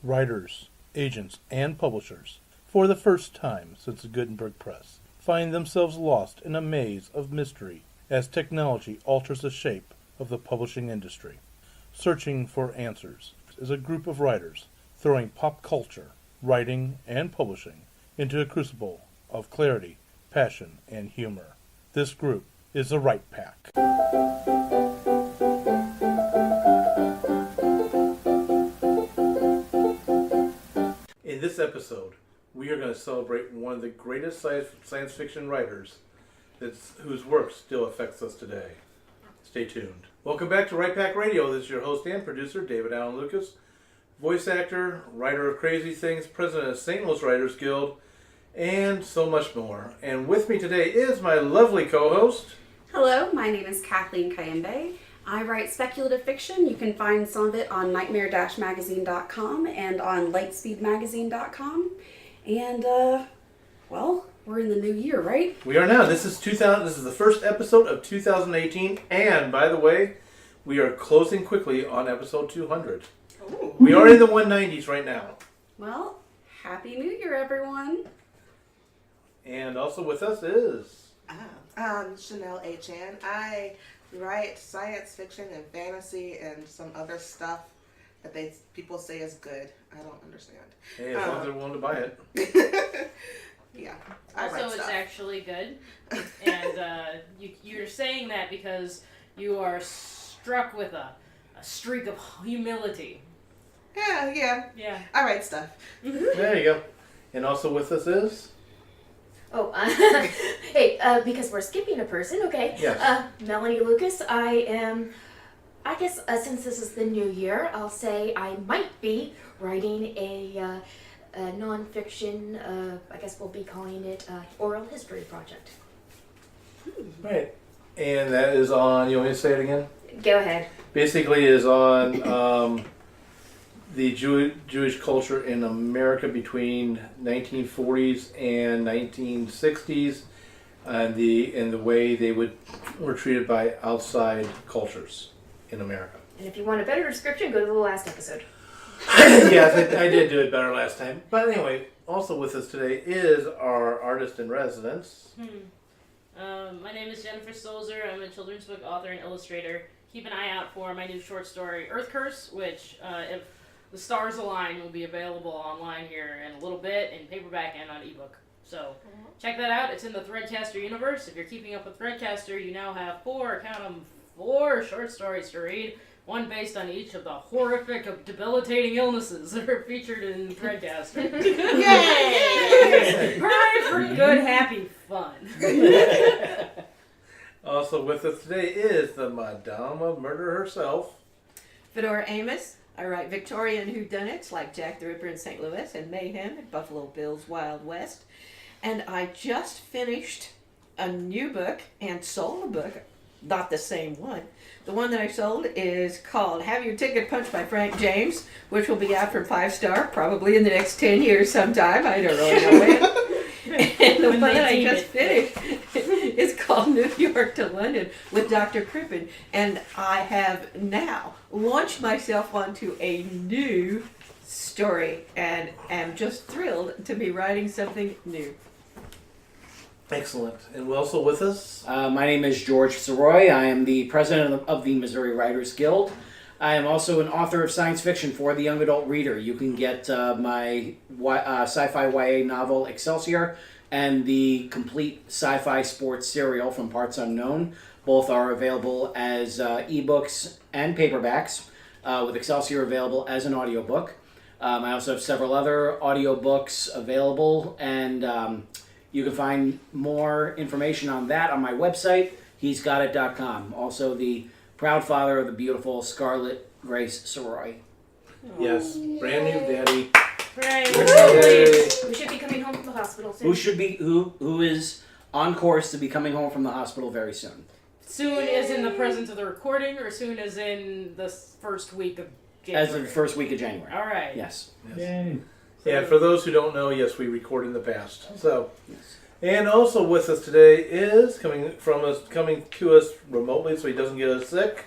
Writers, agents, and publishers, for the first time since the Gutenberg Press, find themselves lost in a maze of mystery as technology alters the shape of the publishing industry. Searching for Answers is a group of writers throwing pop culture, writing, and publishing into a crucible of clarity, passion, and humor. This group is the Right Pack. In this episode, we are going to celebrate one of the greatest science fiction writers whose work still affects us today. Stay tuned. Welcome back to Right Pack Radio. This is your host and producer, David Allen Lucas, voice actor, writer of Crazy Things, president of St. Louis Writers Guild, and so much more. And with me today is my lovely co-host. Hello, my name is Kathleen Kayembe. I write speculative fiction. You can find some of it on nightmare-magazine.com and on lightspeedmagazine.com. And, well, we're in the new year, right? We are now. This is the first episode of 2018. And, by the way, we are closing quickly on episode 200. Ooh. We are in the 190s right now. Well, Happy New Year, everyone. And also with us is... Chanel H.N. I write science fiction and fantasy and some other stuff that people say is good. I don't understand. Hey, as long as they're willing to buy it. Yeah. Also, it's actually good. And you're saying that because you are struck with a streak of humility. Yeah. I write stuff. There you go. And also with us is... Oh, hey, because we're skipping a person, okay. Yes. Melanie Lucas, I guess since this is the new year, I'll say I might be writing a nonfiction, I guess we'll be calling it oral history project. Right. And that is on, you want me to say it again? Go ahead. Basically is on the Jewish culture in America between 1940s and 1960s, and the way they were treated by outside cultures in America. And if you want a better description, go to the last episode. Yes, I did do it better last time. But anyway, also with us today is our artist in residence. My name is Jennifer Stolzer. I'm a children's book author and illustrator. Keep an eye out for my new short story, Earth Curse, which, if the stars align, will be available online here in a little bit, in paperback and on ebook. So check that out. It's in the Threadcaster universe. If you're keeping up with Threadcaster, you now have four short stories to read. One based on each of the horrific, debilitating illnesses that are featured in Threadcaster. Yay! Hooray for good, happy fun. Also with us today is the Madame of Murder herself. Fedora Amos. I write Victorian whodunits like Jack the Ripper in St. Louis and Mayhem in Buffalo Bill's Wild West. And I just finished a new book and sold a book, not the same one. The one that I sold is called Have Your Ticket Punched by Frank James, which will be out from 5-star probably in the next 10 years sometime. I don't really know when. And the one that I just finished is called New York to London with Dr. Crippen. And I have now launched myself onto a new story and am just thrilled to be writing something new. Excellent. And also with us? My name is George Soroy. I am the president of the Missouri Writers Guild. I am also an author of science fiction for the young adult reader. You can get my sci-fi YA novel Excelsior and the complete sci-fi sports serial from Parts Unknown. Both are available as ebooks and paperbacks, with Excelsior available as an audiobook. I also have several other audiobooks available, and you can find more information on that on my website, he'sgotit.com. Also the proud father of the beautiful Scarlett Grace Soroy. Yes, brand new daddy. Right. We should be coming home from the hospital soon. Who is on course to be coming home from the hospital very soon. Soon as in the present of the recording, or soon as in the first week of January? As of the first week of January. All right. Yes. Yay. Yeah, for those who don't know, yes, we record in the past. So, and also with us today is coming to us remotely, so he doesn't get us sick.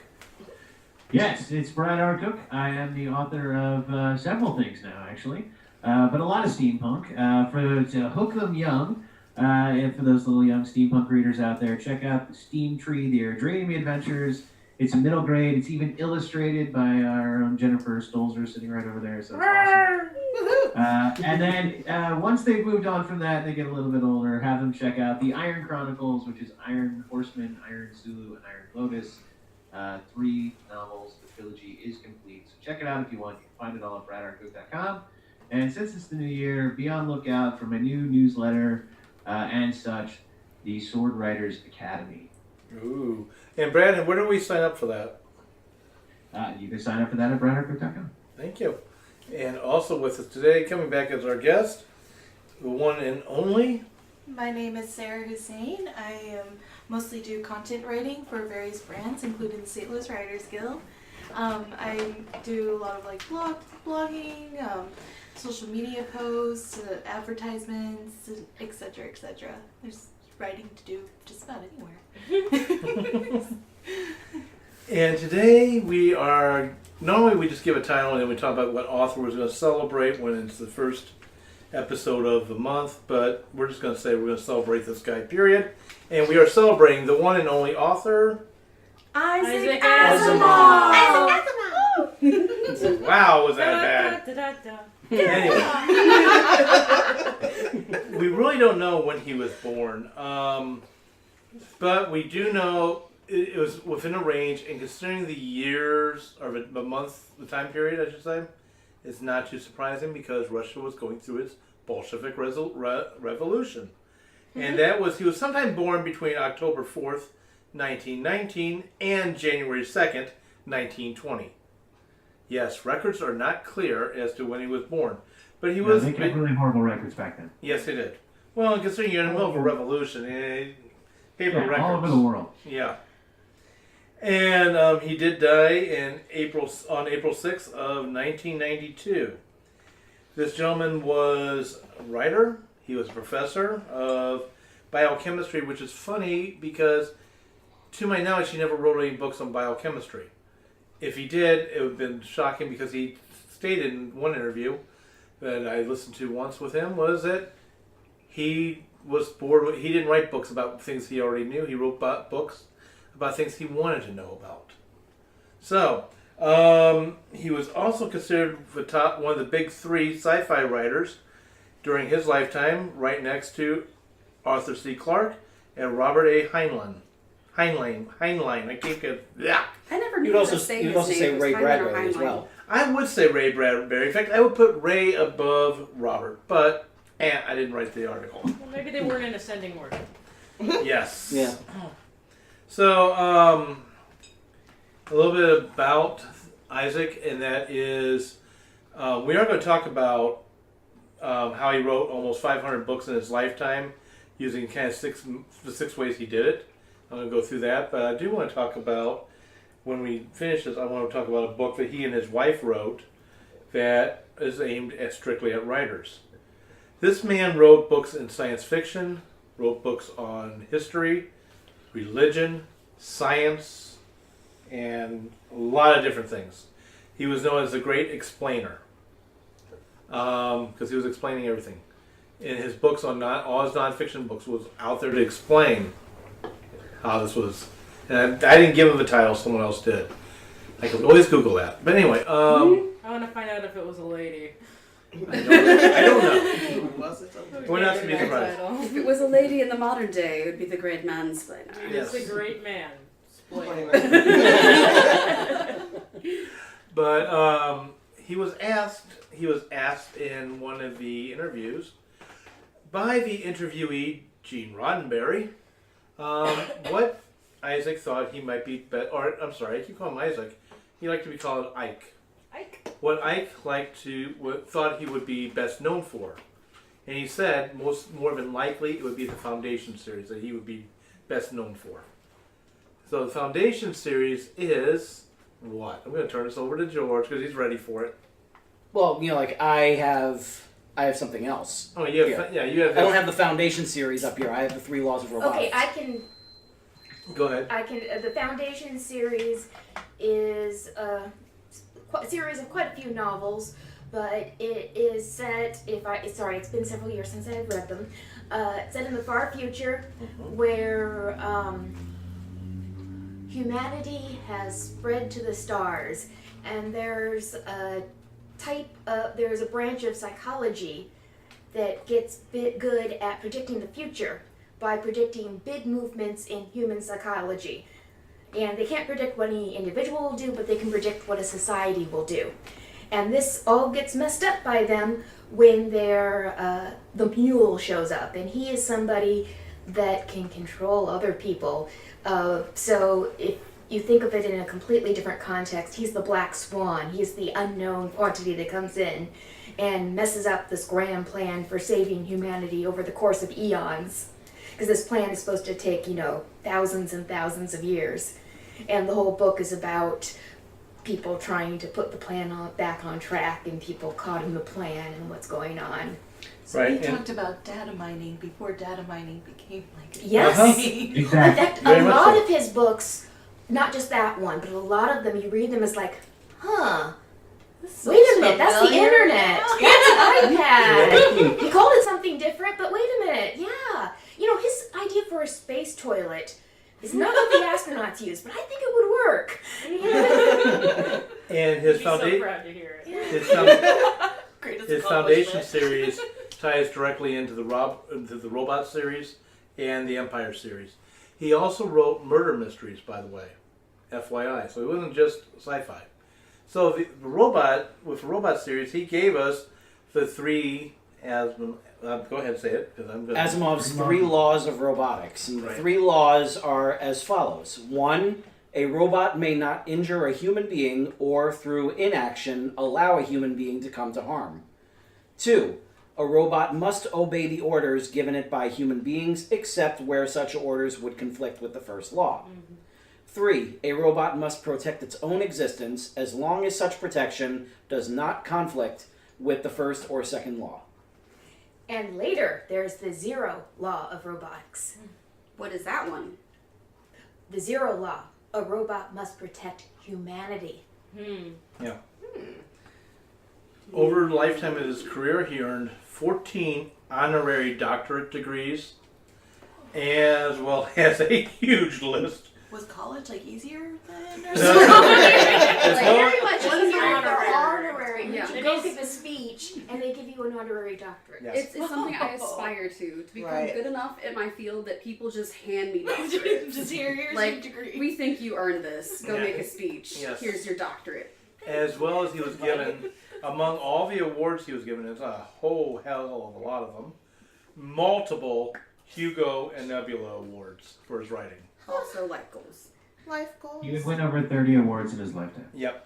Yes, it's Brad R. Cook. I am the author of several things now, actually, but a lot of steampunk. To hook them young, and for those little young steampunk readers out there, check out the Steam Tree, their Dreamy Adventures. It's a middle grade. It's even illustrated by our own Jennifer Stolzer sitting right over there, so it's awesome. And then once they've moved on from that, they get a little bit older, have them check out the Iron Chronicles, which is Iron Horseman, Iron Zulu, and Iron Lotus. 3 novels. The trilogy is complete. So check it out if you want. You can find it all at bradarcook.com. And since it's the new year, be on lookout for my new newsletter and such, the Sword Writers Academy. Ooh. And Brandon, where do we sign up for that? You can sign up for that at bradarcook.com. Thank you. And also with us today, coming back as our guest, the one and only. My name is Sarah Hussein. I mostly do content writing for various brands, including the St. Louis Writers Guild. I do a lot of like blogging, social media posts, advertisements, etc., etc. There's writing to do just about anywhere. And today we are, normally we just give a title and then we talk about what author we're going to celebrate when it's the first episode of the month, but we're just going to say we're going to celebrate this guy, period. And we are celebrating the one and only author, Isaac Asimov. Asimov. Wow, was that bad? Anyway, we really don't know when he was born, but we do know it was within a range, and considering the years, or the months, the time period, I should say, it's not too surprising because Russia was going through its Bolshevik revolution. And that was, he was sometime born between October 4th, 1919 and January 2nd, 1920. Yes, records are not clear as to when he was born. But he was... They kept really horrible records back then. Yes, they did. Well, considering you're in the middle of a revolution, paper records. All over the world. Yeah. And he did die on April 6th of 1992. This gentleman was a writer. He was a professor of biochemistry, which is funny because, to my knowledge, he never wrote any books on biochemistry. If he did, it would have been shocking because he stated in one interview that I listened to once with him was that he was bored. He didn't write books about things he already knew. He wrote books about things he wanted to know about. So, he was also considered one of the big 3 sci-fi writers during his lifetime, right next to Arthur C. Clarke and Robert A. Heinlein. I can't get... Yeah. I never knew You'd also, how to say you'd his also name. say It was Ray Heinlein or Bradbury as Heinlein. well. I would say Ray Bradbury. In fact, I would put Ray above Robert, but I didn't write the article. Well, maybe they weren't in ascending order. Yes. Yeah. So, a little bit about Isaac, and that is, we are going to talk about how he wrote almost 500 books in his lifetime, using kind of the 6 ways he did it. I'm going to go through that, but I do want to talk about, when we finish this, I want to talk about a book that he and his wife wrote that is aimed strictly at writers. This man wrote books in science fiction, wrote books on history, religion, science, and a lot of different things. He was known as the Great Explainer because he was explaining everything. In his books all his nonfiction books was out there to explain how this was. And I didn't give him the title; someone else did. I could always Google that. But anyway, I want to find out if it was a lady. I don't know. Who was it? We're not to be surprised. If it was a lady in the modern day, it would be the Great Mansplainer. Yes. It's a great man. Spoiler. But he was asked in one of the interviews by the interviewee Gene Roddenberry what Isaac thought he might be, or I'm sorry, I keep calling him Isaac. He liked to be called Ike. Ike. What Ike thought he would be best known for, and he said more than likely it would be the Foundation series that he would be best known for. So the Foundation series is what? I'm going to turn this over to George because he's ready for it. Well, like I have something else. Oh, you have, you have. I don't have the Foundation series up here. I have the 3 Laws of Robotics. Okay, I can. Go ahead. The Foundation series is a series of quite a few novels, but it is set, it's been several years since I've read them, set in the far future where humanity has spread to the stars, and there's a branch of psychology that gets good at predicting the future by predicting big movements in human psychology. And they can't predict what any individual will do, but they can predict what a society will do. And this all gets messed up by them when the mule shows up, and he is somebody that can control other people. So if you think of it in a completely different context, he's the black swan. He's the unknown quantity that comes in and messes up this grand plan for saving humanity over the course of eons. Because this plan is supposed to take, thousands and thousands of years. And the whole book is about people trying to put the plan back on track and people caught in the plan and what's going on. So Right, he and- talked about data mining before data mining became like a Yes. thing. In Exactly. fact, Very a much lot so. of his books, not just that one, but a lot of them, you read them as like, This wait a looks minute, that's the familiar. internet. That's an iPad. He called it something different, but wait a minute, yeah. His idea for a space toilet is not what the astronauts use, but I think it would work. And I'd his be so foundation, proud to hear it. Greatest his foundation accomplishment. series ties directly into the Robot series and the Empire series. He also wrote murder mysteries, by the way, FYI. So it wasn't just sci-fi. So the Robot series, he gave us the three. Go ahead and say it, because I'm going. Asimov's 3 laws of robotics. And the Right. 3 laws are as follows. 1, a robot may not injure a human being or through inaction allow a human being to come to harm. 2, a robot must obey the orders given it by human beings except where such orders would conflict with the first law. 3, a robot must protect its own existence as long as such protection does not conflict with the first or second law. And later, there's the 0 law of robotics. What is that one? The 0 law, a robot must protect humanity. Over the lifetime of his career, he earned 14 honorary doctorate degrees, as well as a huge list. Was college like easier then? Or No. something? Very much What is easier for honorary? honorary. Yeah. You go give a speech, and they give you an honorary doctorate. Yes. It's something I aspire to become Right. good enough at my field that people just hand me doctorates. Just here's Like, your degree. we think you earned this. Go Yeah. make a speech. Yes. Here's your doctorate. As well as he was given, among all the awards he was given, it's a whole hell of a lot of them, multiple Hugo and Nebula awards for his writing. Also life goals. Life goals. He would win over 30 awards in his lifetime. Yep.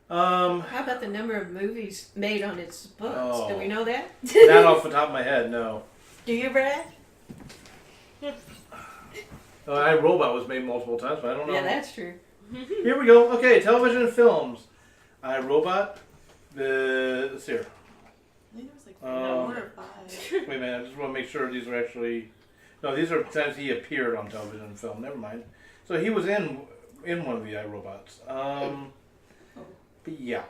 How about the number of movies made on its books? Oh. Do we know that? Not off the top of my head, no. Do you, Brad? iRobot was made multiple times, but I don't know. Yeah, that's true. Here we go. Okay, television and films. iRobot. Let's see here. I think it was like Um, 4 or 5. Wait a minute, I just want to make sure these are actually. No, these are times he appeared on television and film. Never mind. So he was in one of the iRobots. But yeah.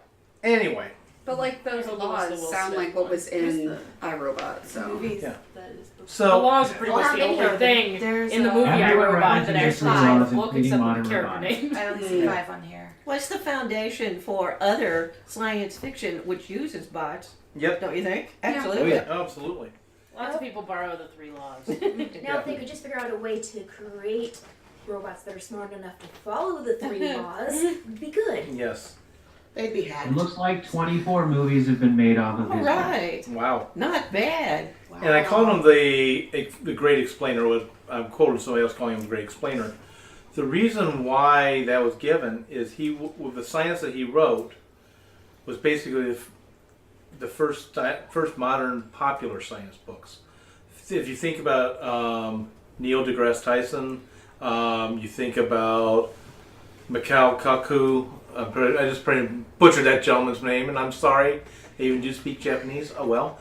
Anyway, But like those There's a list of laws Will sound Smith like what was Here's in the iRobot. So movies yeah. that is the The so laws are pretty Well, much how the many only are there? thing There's in the a- movie Everywhere iRobot writing that just actually laws, says the book including except for modern the character robotics. name. I only see 5 on here. What's the foundation for other science fiction which uses bots? yep. Don't you think? Yeah. Absolutely. Oh, yeah. Absolutely. Lots of people borrow the 3 laws. Now, if they could just figure out a way to create robots that are smart enough to follow the 3 laws, it'd be good. Yes. They'd be It hacked. looks like 24 movies have been made off of All his book. right. Wow. Not bad. And I called him the great explainer. I'm quoting somebody else calling him the great explainer. The reason why that was given is with the science that he wrote was basically the first modern popular science books. If you think about Neil deGrasse Tyson, you think about Mikhail Kaku. I just butchered that gentleman's name, and I'm sorry. I even do speak Japanese. Oh well.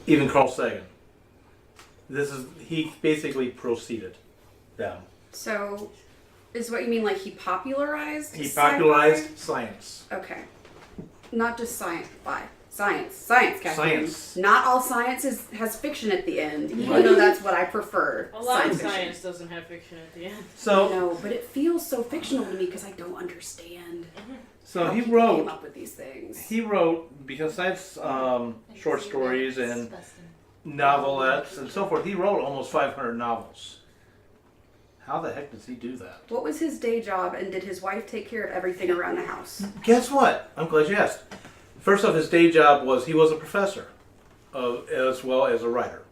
Even Carl Sagan. He basically preceded them. So Is what you mean like he popularized? He sci-fi? popularized science. Okay. Not just science-fi. Science, Kathleen. Science. Not all science has fiction at the end, even Right. though that's what I prefer. A lot of fiction. science doesn't have fiction at the end. So, No, but it feels so fictional to me because I don't understand so how he people came wrote. up with these things. He wrote, besides short stories and novelettes and so forth, he wrote almost 500 novels. How the heck does he do that? What was his day job, and did his wife take care of everything around the house? Guess what? I'm glad you asked. First off, his day job was he was a professor, as well as a writer.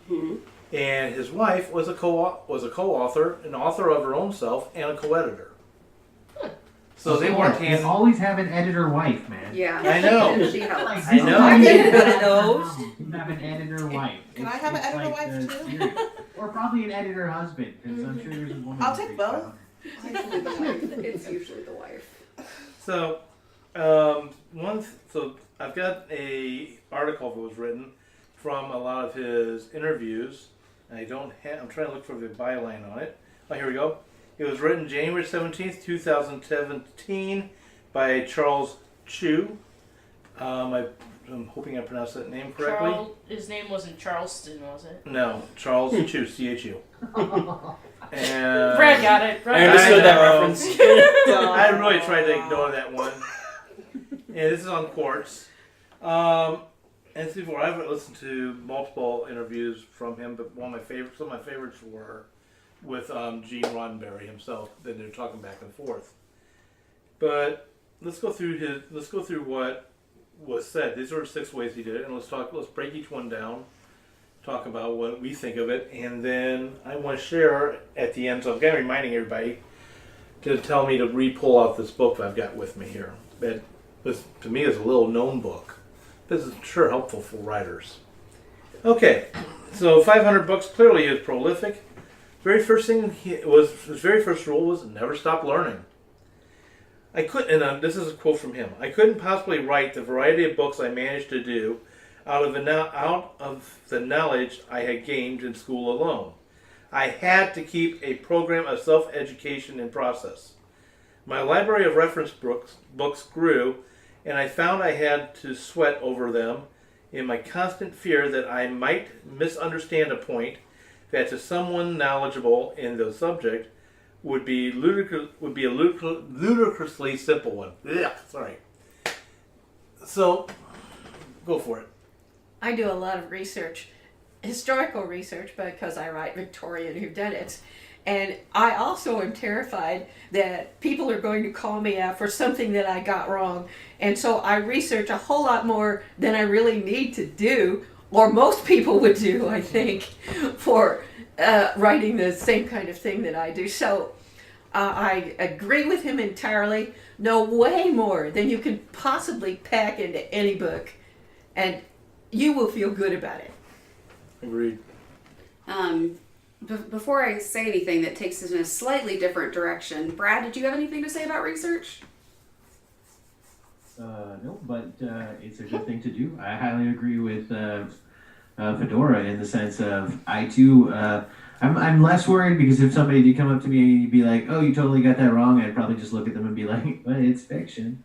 Hmm. And his wife was a co-author, an author of her own self, and a co-editor. So they worked You hand. always have an editor wife, man. Yeah, I know. and she helps. I know. I need one of those. You have an editor wife. Can I have an editor wife the too? series. Or probably an editor husband, because I'm sure there's a woman. I'll who take takes both. that one. Usually the wife. It's usually the wife. So, so I've got a article that was written from a lot of his interviews. I don't have. I'm trying to look for the byline on it. Oh, here we go. It was written January 17th, 2017, by Charles Chu. I'm hoping I pronounced that name correctly. His name wasn't Charleston, was it? No, Charles Chu, C-H-U. And Brad got it. Brad I got understood it. that know. reference. I really tried to ignore that one. And this is on Quartz. And see, I've listened to multiple interviews from him, but some of my favorites were with Gene Roddenberry himself. Then they're talking back and forth. But let's go through what was said. These are 6 ways he did it, and let's break each one down. Talk about what we think of it, and then I want to share at the end. So I'm kind of reminding everybody to tell me to re-pull out this book that I've got with me here. That this, to me, is a little known book. This is sure helpful for writers. Okay, so 500 books. Clearly, he is prolific. His very first rule was never stop learning. I couldn't, and this is a quote from him. I couldn't possibly write the variety of books I managed to do out of the knowledge I had gained in school alone. I had to keep a program of self-education in process. My library of reference books grew, and I found I had to sweat over them in my constant fear that I might misunderstand a point that to someone knowledgeable in the subject would be a ludicrously simple one. Yeah, sorry. So, go for it. I do a lot of research, historical research, because I write Victorian whodunits. And I also am terrified that people are going to call me out for something that I got wrong. And so I research a whole lot more than I really need to do, or most people would do, I think, for writing the same kind of thing that I do. So I agree with him entirely. Know way more than you can possibly pack into any book, and you will feel good about it. Agreed. Before I say anything that takes us in a slightly different direction, Brad, did you have anything to say about research? No, but it's a good thing to do. I highly agree with Fedora in the sense of I too. I'm less worried because if somebody did come up to me and you'd be like, "Oh, you totally got that wrong," I'd probably just look at them and be like, "Well, it's fiction."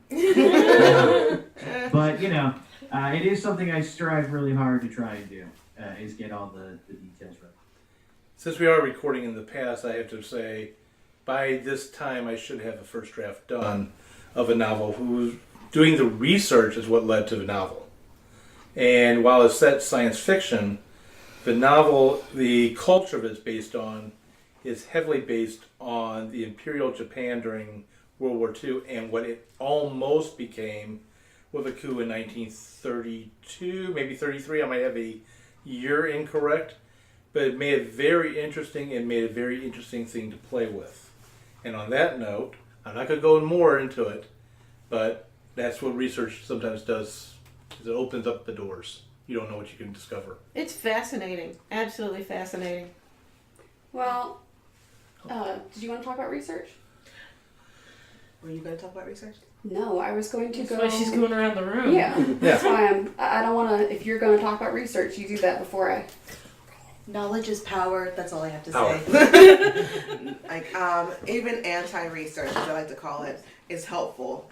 But it is something I strive really hard to try and do. Is get all the details right. Since we are recording in the past, I have to say, by this time I should have a first draft done of a novel. Doing the research is what led to the novel. And while it's set science fiction, the novel, the culture that it's based on, is heavily based on the Imperial Japan during World War II and what it almost became with a coup in 1932, maybe 33. I might have a year incorrect. But it made it very interesting and made a very interesting thing to play with. And on that note, I'm not going to go more into it, but that's what research sometimes does, is it opens up the doors. You don't know what you can discover. It's fascinating. Absolutely fascinating. Well, did you want to talk about research? Were you going to talk about research? No, I was going to That's go. why she's going around the room. Yeah, that's why I don't want to. If you're going to talk about research, you do that before I. Knowledge is power. That's all I have to Power. say. Like even anti-research, as I like to call it, is helpful.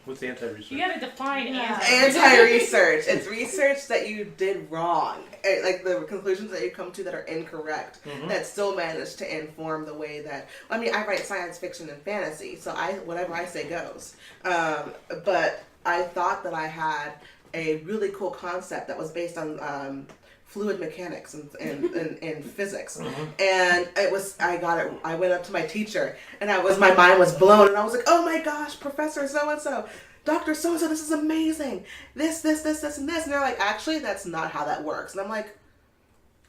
What's anti-research? You gotta define Yeah. Anti-research. It's research that you did wrong. Like the conclusions that you come to that are incorrect, that still manage to inform the way that. I mean, I write science fiction and fantasy, so whatever I say goes. But I thought that I had a really cool concept that was based on fluid mechanics and physics, and I went up to my teacher, and my mind was blown, and I was like, oh my gosh, Professor so and so, Dr. so and so, this is amazing, this and this, and they're like, actually that's not how that works, and I'm like,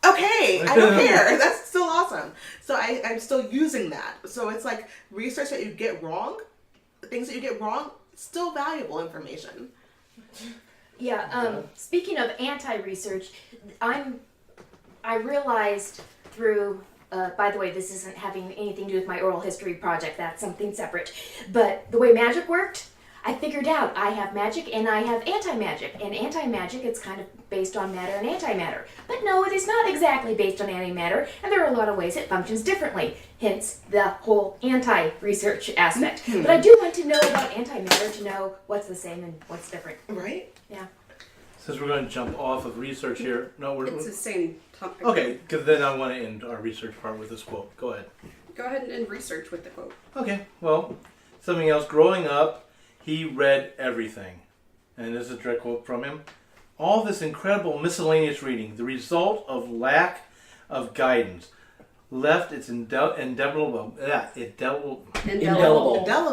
okay, I don't care, that's still awesome. So I'm still using that. So it's like research that you get wrong, things that you get wrong, still valuable information. Yeah, speaking of anti-research, I realized through, by the way, this isn't having anything to do with my oral history project, that's something separate, but the way magic worked, I figured out I have magic and I have anti-magic, and anti-magic, it's kind of based on matter and antimatter, but no, it is not exactly based on antimatter, and there are a lot of ways it functions differently, hence the whole anti-research aspect. But I do want to know about antimatter to know what's the same and what's different. Right? Yeah. Since we're going to jump off of research here, It's the same topic. Okay, because then I want to end our research part with this quote. Go ahead. Go ahead and end research with the quote. Okay, well, something else. Growing up, he read everything. And this is a direct quote from him. All this incredible miscellaneous reading, the result of lack of guidance, left its indelible.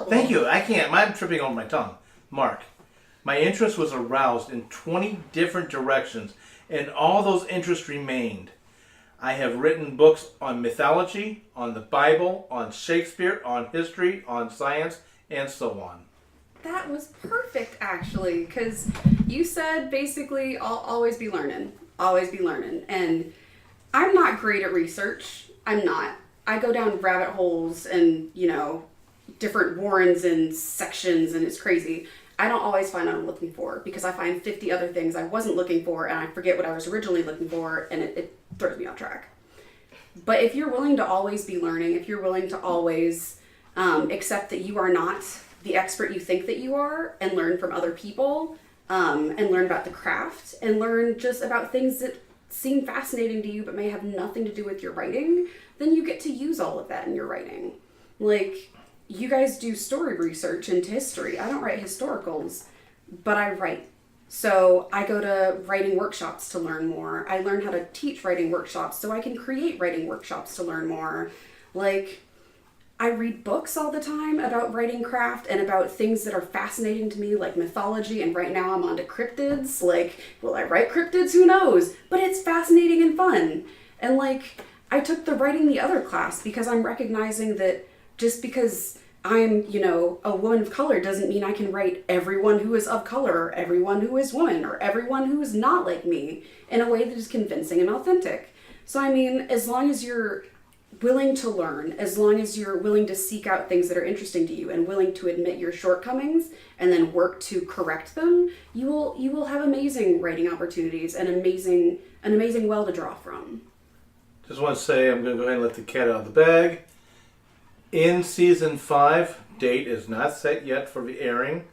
Thank you. I'm tripping over my tongue. Mark. My interest was aroused in 20 different directions, and all those interests remained. I have written books on mythology, on the Bible, on Shakespeare, on history, on science, and so on. That was perfect, actually, because you said basically, I'll always be learning. Always be learning. And I'm not great at research. I'm not. I go down rabbit holes and, different warrens and sections, and it's crazy. I don't always find what I'm looking for because I find 50 other things I wasn't looking for, and I forget what I was originally looking for, and it throws me off track. But if you're willing to always be learning, if you're willing to always accept that you are not the expert you think that you are, and learn from other people, and learn about the craft, and learn just about things that seem fascinating to you but may have nothing to do with your writing, then you get to use all of that in your writing. Like, you guys do story research into history. I don't write historicals, but I write. So I go to writing workshops to learn more. I learn how to teach writing workshops so I can create writing workshops to learn more. Like, I read books all the time about writing craft and about things that are fascinating to me, like mythology, and right now I'm onto cryptids. Like, will I write cryptids? Who knows? But it's fascinating and fun. And like, I took the Writing the Other class because I'm recognizing that just because I'm, a woman of color doesn't mean I can write everyone who is of color, or everyone who is woman, or everyone who is not like me in a way that is convincing and authentic. So, I mean, as long as you're willing to learn, as long as you're willing to seek out things that are interesting to you and willing to admit your shortcomings and then work to correct them, you will have amazing writing opportunities and an amazing well to draw from. Just want to say I'm going to go ahead and let the cat out of the bag. In season 5, date is not set yet for the airing,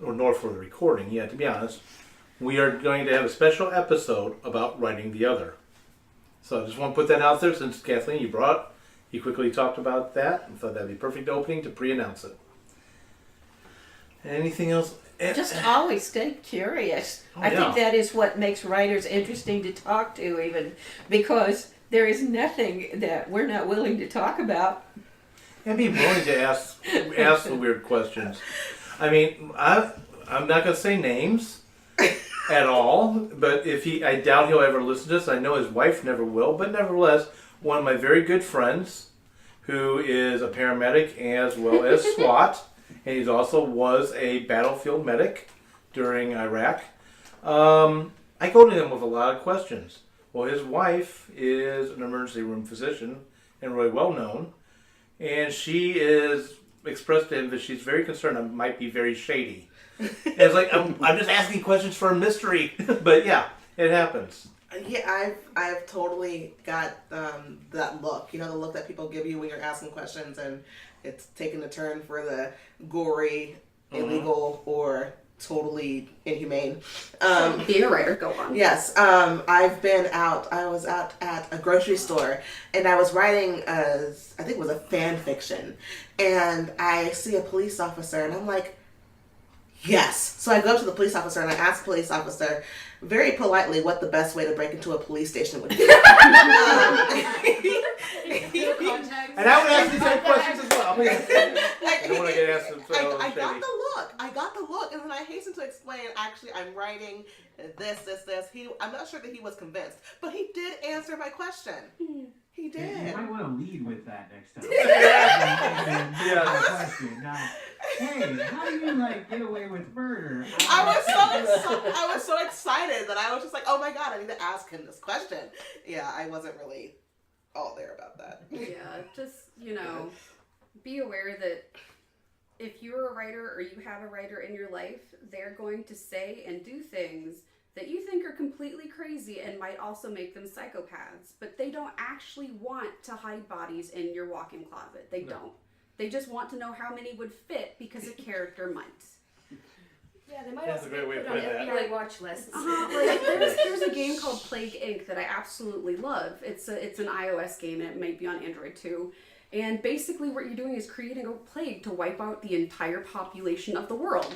nor for the recording yet, to be honest. We are going to have a special episode about Writing the Other. So I just want to put that out there since, Kathleen, you quickly talked about that and thought that would be a perfect opening to pre-announce it. Anything else? Just always stay curious. I think that is what makes writers interesting to talk to, even because there is nothing that we're not willing to talk about. And be willing to ask the weird questions. I mean, I'm not going to say names at all, but I doubt he'll ever listen to this. I know his wife never will, but nevertheless, one of my very good friends, who is a paramedic as well as SWAT, and he also was a battlefield medic during Iraq. I go to him with a lot of questions. Well, his wife is an emergency room physician and really well known. And she is expressed to him that she's very concerned I might be very shady. And it's like, I'm just asking questions for a mystery. But yeah, it happens. Yeah, I've totally got that look. You know, the look that people give you when you're asking questions, and it's taking a turn for the gory, illegal, or totally inhumane. Being a writer, go on. Yes, I've been out. I was out at a grocery store, and I was writing I think it was a fan fiction, and I see a police officer, and I'm like, yes. So I go up to the police officer and I ask the police officer very politely what the best way to break into a police station would be. And I would ask the same questions as well. I don't want to get asked I got the look. I got the look, and then I hastened to explain. Actually, I'm writing this. I'm not sure that he was convinced, but he did answer my question. He did. Yeah, you might want to lead with that next time. Yeah. Question, not, hey, how do you get away with murder? I was so excited that I was just like, oh my god, I need to ask him this question. Yeah, I wasn't really all there about that. Yeah, just, be aware that if you're a writer or you have a writer in your life, they're going to say and do things that you think are completely crazy and might also make them psychopaths, but they don't actually want to hide bodies in your walk-in closet. They don't. They just want to know how many would fit because a character might. Yeah, they might That's also a great way put to on put that. FBI watch lists. There's a game called Plague Inc. that I absolutely love. It's an iOS game, and it might be on Android too. And basically what you're doing is creating a plague to wipe out the entire population of the world.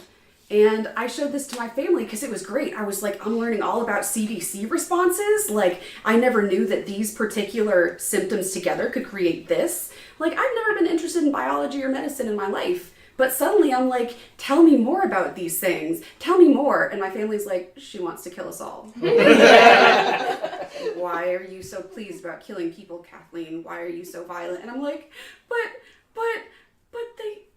And I showed this to my family because it was great. I was like, I'm learning all about CDC responses. Like, I never knew that these particular symptoms together could create this. Like, I've never been interested in biology or medicine in my life. But suddenly I'm like, tell me more about these things. Tell me more. And my family's like, she wants to kill us all. Why are you so pleased about killing people, Kathleen? Why are you so violent? And I'm like, but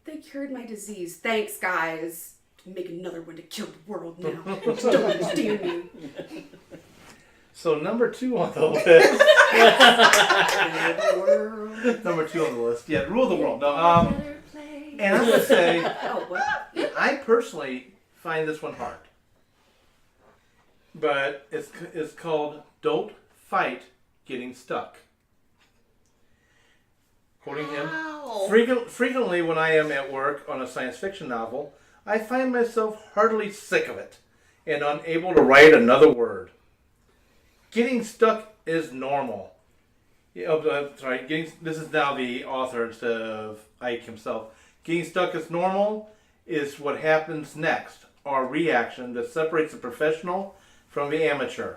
they cured my disease. Thanks, guys. Make another one to kill the world now. Just don't understand me. So number 2 on the list. Number 2 on the list. Yeah, rule the world. No, and I'm gonna say, I personally find this one hard, but it's called "Don't Fight Getting Stuck." Quoting him, frequently when I am at work on a science fiction novel, I find myself heartily sick of it and unable to write another word. Getting stuck is normal. This is now the author instead of Ike himself. Getting stuck is normal is what happens next, our reaction that separates the professional from the amateur.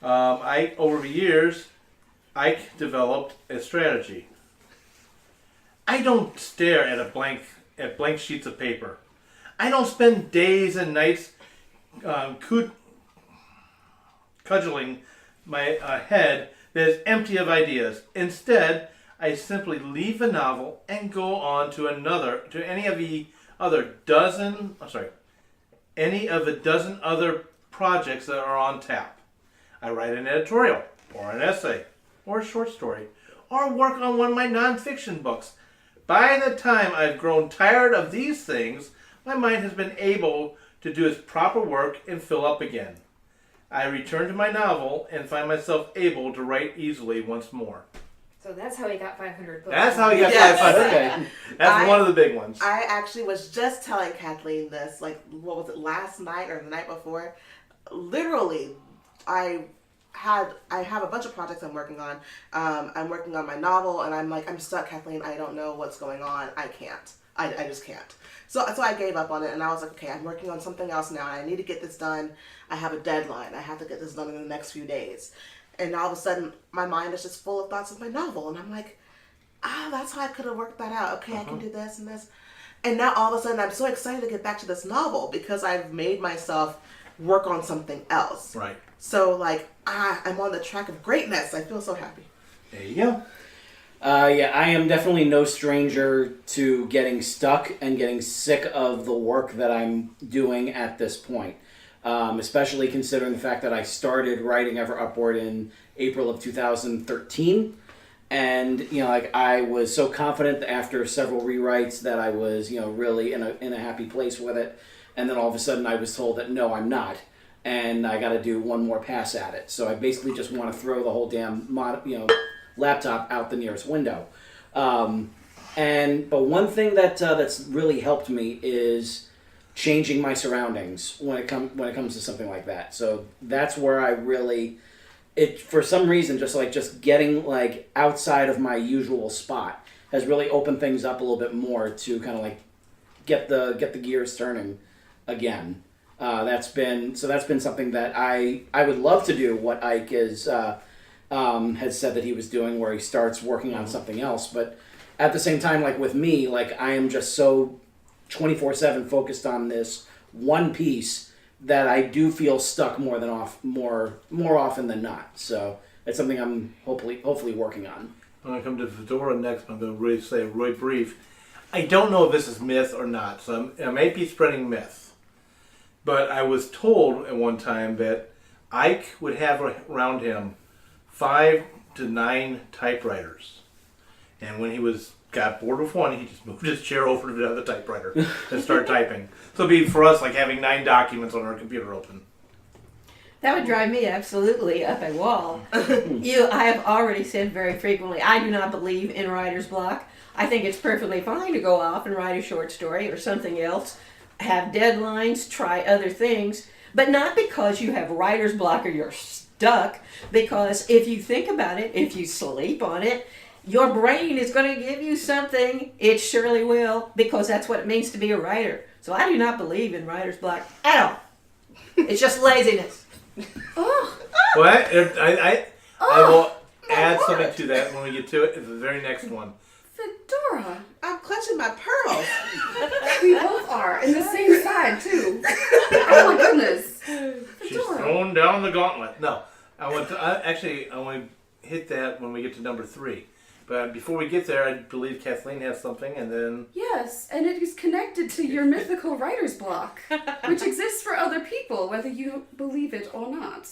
Over the years, Ike developed a strategy. I don't stare at blank sheets of paper. I don't spend days and nights cudgeling my head that is empty of ideas. Instead, I simply leave the novel and go on to any of the dozen other projects that are on tap. I write an editorial, or an essay, or a short story, or work on one of my nonfiction books. By the time I've grown tired of these things, my mind has been able to do its proper work and fill up again. I return to my novel and find myself able to write easily once more. So that's how he got 500 books. That's how he got 500. Okay. That's one of the big ones. I actually was just telling Kathleen this, last night or the night before? Literally, I have a bunch of projects I'm working on. I'm working on my novel, and I'm stuck, Kathleen. I don't know what's going on. I can't. I just can't. So I gave up on it, and I was like, okay, I'm working on something else now. I need to get this done. I have a deadline. I have to get this done in the next few days. And all of a sudden, my mind is just full of thoughts of my novel. And I'm like, that's how I could have worked that out. Okay, I can do this and this. And now all of a sudden, I'm so excited to get back to this novel because I've made myself work on something else. Right. So, I'm on the track of greatness. I feel so happy. There you go. Yeah, I am definitely no stranger to getting stuck and getting sick of the work that I'm doing at this point. Especially considering the fact that I started writing Ever Upward in April of 2013. And, I was so confident after several rewrites that I was, really in a happy place with it. And then all of a sudden I was told that, no, I'm not. and I got to do one more pass at it. So I basically just want to throw the whole damn laptop out the nearest window. But one thing that's really helped me is changing my surroundings when it comes to something like that. So that's where I really, for some reason, just getting like outside of my usual spot has really opened things up a little bit more to kind of like get the gears turning again. That's been something that I would love to do what Ike has said that he was doing, where he starts working on something else. But at the same time, like with me, like I am just so 24/7 focused on this one piece that I do feel stuck more often than not. So it's something I'm hopefully working on. I'm going to come to Fedora next, but I'm going to really say really brief. I don't know if this is myth or not, so I may be spreading myth. But I was told at one time that Ike would have around him 5 to 9 typewriters. And when he got bored with one, he just moved his chair over to the other typewriter and started typing. So it'd be for us like having 9 documents on our computer open. That would drive me absolutely up a wall. I have already said very frequently, I do not believe in writer's block. I think it's perfectly fine to go off and write a short story or something else, have deadlines, try other things, but not because you have writer's block or you're stuck, because if you think about it, if you sleep on it, your brain is going to give you something. It surely will, because that's what it means to be a writer. So I do not believe in writer's block at all. It's just laziness. Well, I will add something to that when we get to it. It's the very next one. Fedora. I'm clutching my pearls. We both are, and the same side too. Oh my goodness. She's throwing down the gauntlet. No, I want to hit that when we get to number 3. But before we get there, I believe Kathleen has something, and then... Yes, and it is connected to your mythical writer's block, which exists for other people, whether you believe it or not.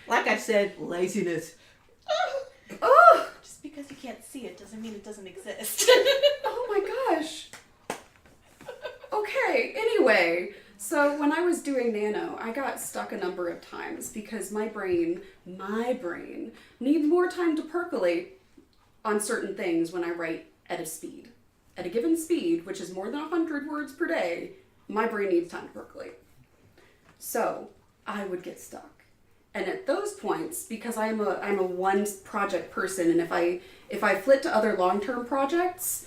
Like I said, laziness. Oh! Just because you can't see it doesn't mean it doesn't exist. Oh my gosh. Okay, anyway, so when I was doing Nano, I got stuck a number of times because my brain needs more time to percolate on certain things when I write at a speed. At a given speed, which is more than 100 words per day, my brain needs time to percolate. So I would get stuck. And at those points, because I'm a one project person, and if I flit to other long-term projects,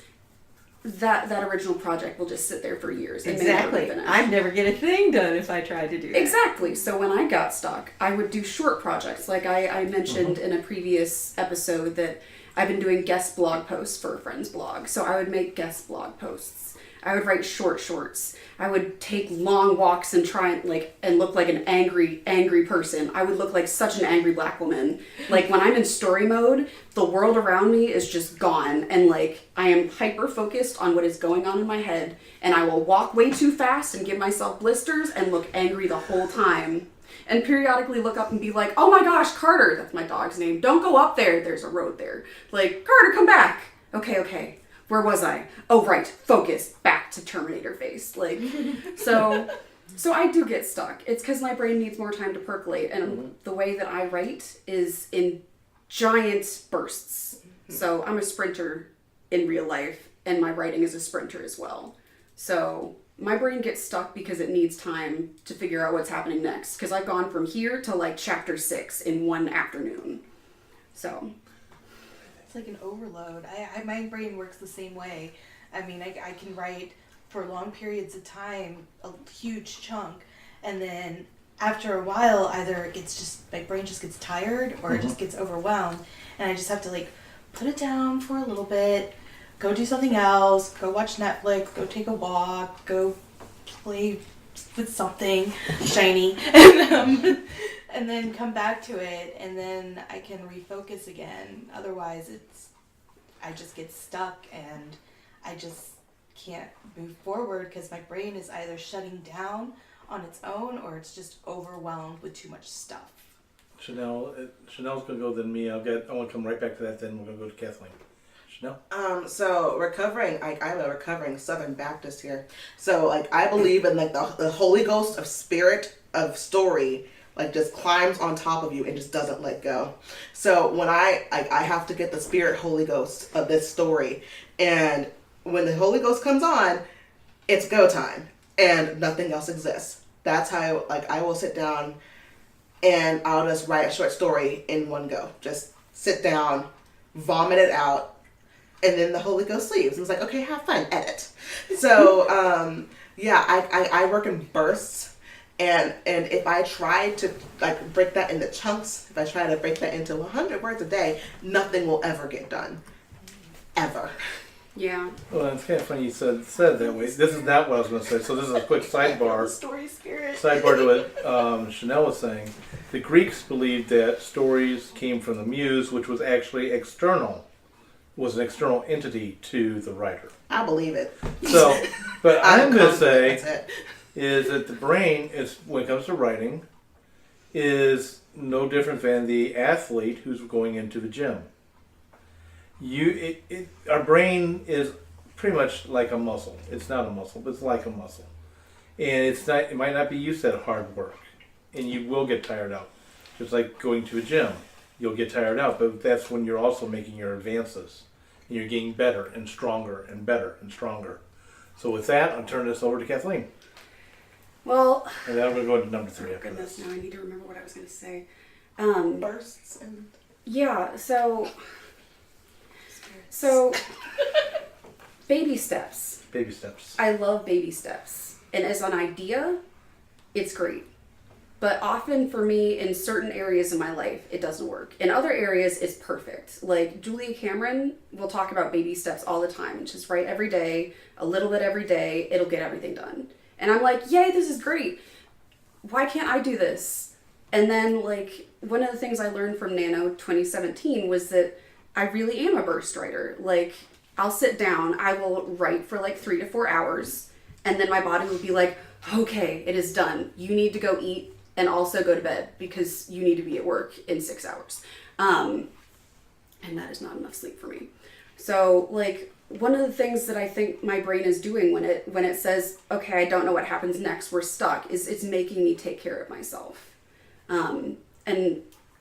that original project will just sit there for years. And Exactly. I'd never get a thing done if I tried to do that. Exactly. So when I got stuck, I would do short projects. Like I mentioned in a previous episode that I've been doing guest blog posts for a friend's blog. So I would make guest blog posts. I would write shorts. I would take long walks and try and look like an angry person. I would look like such an angry black woman. Like when I'm in story mode, the world around me is just gone, and like I am hyper focused on what is going on in my head, and I will walk way too fast and give myself blisters and look angry the whole time. And periodically look up and be like, oh my gosh, Carter, that's my dog's name. Don't go up there. There's a road there. Like, Carter, come back. Okay. Where was I? Oh, right. Focus. Back to Terminator face. Like, so I do get stuck. It's because my brain needs more time to percolate. And the way that I write is in giant bursts. So I'm a sprinter in real life, and my writing is a sprinter as well. So my brain gets stuck because it needs time to figure out what's happening next. Because I've gone from here to like chapter 6 in one afternoon. So It's like an overload. My brain works the same way. I mean, I can write for long periods of time, a huge chunk, and then after a while, either it gets just, my brain just gets tired, or it just gets overwhelmed, and I just have to like put it down for a little bit, go do something else, go watch Netflix, go take a walk, go play with something shiny, and then come back to it, and then I can refocus again. Otherwise, I just get stuck, and I just can't move forward because my brain is either shutting down on its own, or it's just overwhelmed with too much stuff. Chanel's going to go, then me. I want to come right back to that, then we're going to go to Kathleen. Chanel? So recovering, I'm a recovering Southern Baptist here. So like I believe in like the Holy Ghost of spirit of story like just climbs on top of you and just doesn't let go. So when I have to get the spirit Holy Ghost of this story, and when the Holy Ghost comes on, it's go time and nothing else exists. That's how I will sit down and I'll just write a short story in one go. Just sit down, vomit it out, and then the Holy Ghost leaves. And it's like, okay, have fun, edit. So I work in bursts. And if I try to break that into chunks, if I try to break that into 100 words a day, nothing will ever get done. Ever. Yeah. Well, it's kind of funny you said that way. This is not what I was going to say. So this is a quick sidebar. Story spirit. Sidebar to what Chanel was saying. The Greeks believed that stories came from the muse, which was actually external, was an external entity to the writer. I believe it. So, but I'm going to that's say it. is that the brain is, when it comes to writing, is no different than the athlete who's going into the gym. Our brain is pretty much like a muscle. It's not a muscle, but it's like a muscle. And it might not be used to hard work. And you will get tired out. Just like going to a gym. You'll get tired out, but that's when you're also making your advances. And you're getting better and stronger and better and stronger. So with that, I'll turn this over to Kathleen. Well, And then I'm going to go into number 3 oh after goodness, this. now I need to remember what I was going to say. Bursts and Yeah, so baby steps. Baby steps. I love baby steps. And as an idea, it's great. But often for me, in certain areas of my life, it doesn't work. In other areas, it's perfect. Like Julia Cameron will talk about baby steps all the time. Just write every day, a little bit every day, it'll get everything done. And I'm like, yay, this is great. Why can't I do this? And then one of the things I learned from Nano 2017 was that I really am a burst writer. I'll sit down, I will write for 3 to 4 hours, and then my body will be like, okay, it is done. You need to go eat and also go to bed because you need to be at work in 6 hours. And that is not enough sleep for me. So one of the things that I think my brain is doing when it says, okay, I don't know what happens next, we're stuck, is it's making me take care of myself. And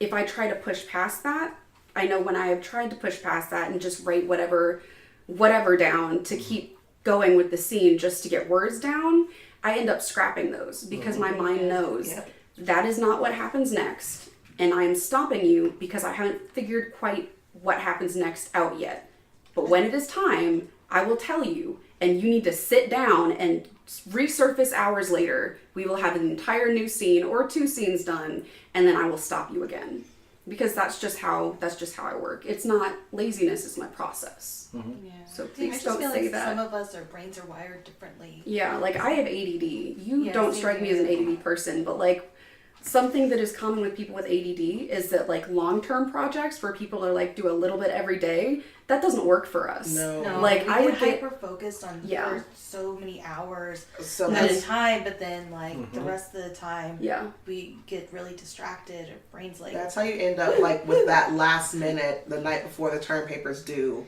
if I try to push past that, I know when I have tried to push past that and just write whatever down to keep going with the scene just to get words down, I end up scrapping those because my mind knows that is not what happens next. And I am stopping you because I haven't figured quite what happens next out yet. But when it is time, I will tell you, and you need to sit down and resurface hours later. We will have an entire new scene or 2 scenes done, and then I will stop you again. Because that's just how I work. It's not laziness, it's my process. Yeah. So I please just don't feel say like that. some of us, our brains are wired differently. Yeah, I have ADD. You Yeah, don't same strike me here. as an ADD person, but something that is common with people with ADD is that long-term projects where people are do a little bit every day, that doesn't work for us. No. No, I I would would get hyper focused on Yeah. for so many hours So at a that's time, but then the rest of the time yeah. we get really distracted. Our brains that's how you end up with that last minute, the night before the term papers due.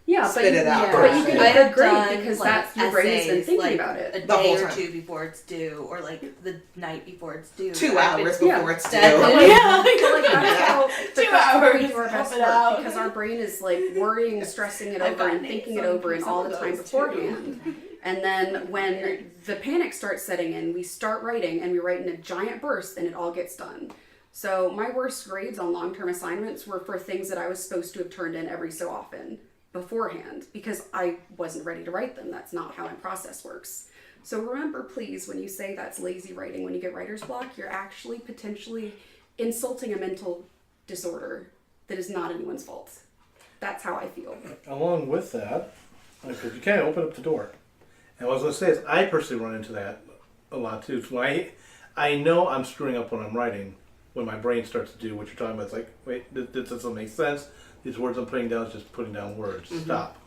Yeah, Spit it out. But you can I do have it great done, because like, that's your brain has been essays, thinking about a it. The whole day or time. 2 before it's due, or the night before it's due. 2 I've hours been- before it's due. Yeah. That's how, but 2 that's how we hours, do our best pump it work out. because our brain is worrying, stressing it I've over, and gotten thinking it some- over, and some all of the time those, too. beforehand. And then when the panic starts setting in, we start writing, and we write in a giant burst, and it all gets done. So my worst grades on long-term assignments were for things that I was supposed to have turned in every so often beforehand because I wasn't ready to write them. That's not how my process works. So remember, please, when you say that's lazy writing, when you get writer's block, you're actually potentially insulting a mental disorder that is not anyone's fault. That's how I feel. Along with that, because you kind of open up the door. And what I was going to say is I personally run into that a lot too. So when I know I'm screwing up when I'm writing, when my brain starts to do what you're talking about. It's wait, this doesn't make sense. These words I'm putting down is just putting down words. Stop.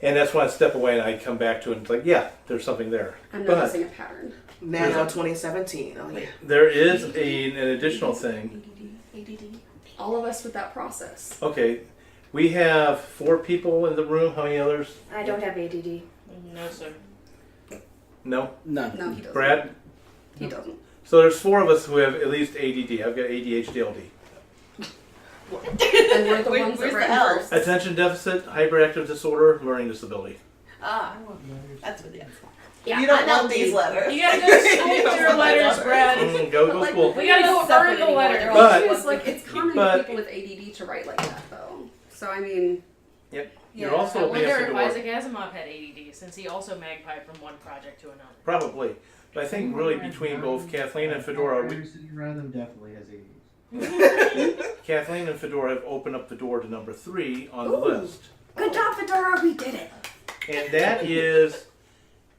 And that's when I step away and I come back to it and it's yeah, there's something there. I'm But noticing a pattern. Nano 2017. Oh, yeah. there is an additional thing. ADD. All of us with that process. Okay, we have 4 people in the room. How many others? I don't have ADD. No, sir. No? None. No, he doesn't. Brad? He doesn't. So there's 4 of us who have at least ADD. I've got ADHD. And we're the ones that where's were the L? first. Attention deficit, hyperactive disorder, learning disability. Ah, that's what it is. Yeah, You don't I'm want LD. these letters. You gotta go to school with your letters, Brad. Go school. We gotta go earn the letters. But- It's like it's common but- for people with ADD to write like that, though. So I mean, You're Yeah, also I a wonder if door. Isaac Asimov had ADD, since he also magpied from one project to another. Probably. But I think really between both Kathleen and Fedora, Sitting around them definitely has ADD. Kathleen and Fedora have opened up the door to number 3 on the Ooh. list. good job, Fedora. We did it. And that is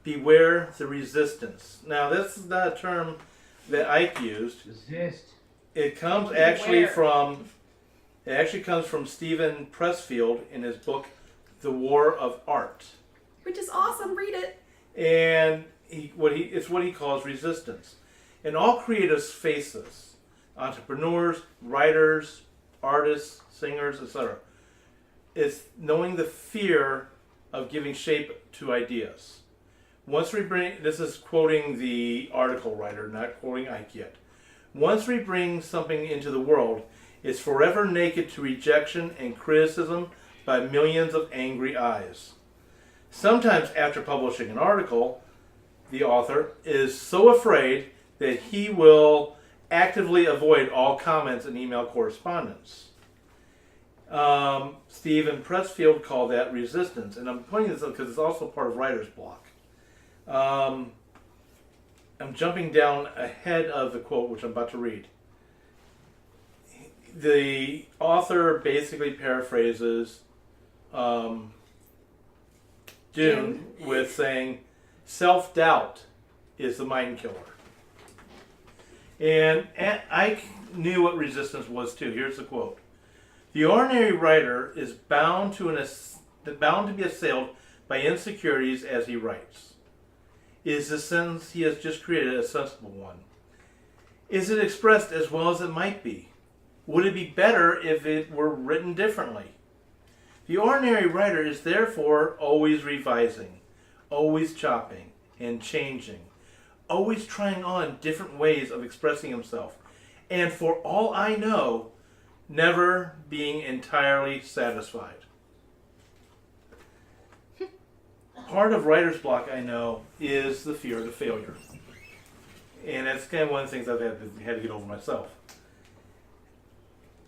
beware the resistance. Now, this is not a term that Ike used. Resist. It comes actually Beware. from Stephen Pressfield in his book The War of Art. Which is awesome. Read it. And it's what he calls resistance. And all creatives face this. Entrepreneurs, writers, artists, singers, etc. It's knowing the fear of giving shape to ideas. Once we bring, this is quoting the article writer, not quoting Ike yet. Once we bring something into the world, it's forever naked to rejection and criticism by millions of angry eyes. Sometimes after publishing an article, the author is so afraid that he will actively avoid all comments and email correspondence. Stephen Pressfield called that resistance, and I'm pointing this up because it's also part of writer's block. I'm jumping down ahead of the quote, which I'm about to read. The author basically paraphrases Dune with saying, self-doubt is the mind killer. And I knew what resistance was too. Here's the quote. The ordinary writer is bound to be assailed by insecurities as he writes. Is the sentence he has just created a sensible one? Is it expressed as well as it might be? Would it be better if it were written differently? The ordinary writer is therefore always revising, always chopping and changing, always trying on different ways of expressing himself, and for all I know, never being entirely satisfied. Part of writer's block, I know, is the fear of failure. And that's kind of one of the things I've had to get over myself.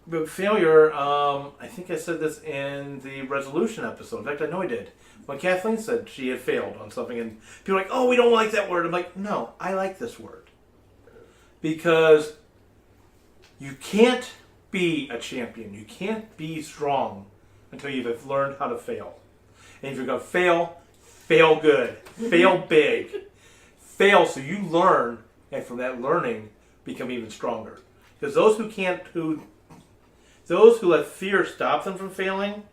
But failure, I think I said this in the resolution episode. In fact, I know I did. When Kathleen said she had failed on something, and people were like, oh, we don't like that word. I'm like, no, I like this word. Because you can't be a champion. You can't be strong until you've learned how to fail. And if you're going to fail, fail good. Fail big. Fail so you learn, and from that learning, become even stronger. Because those who let fear stop them from failing,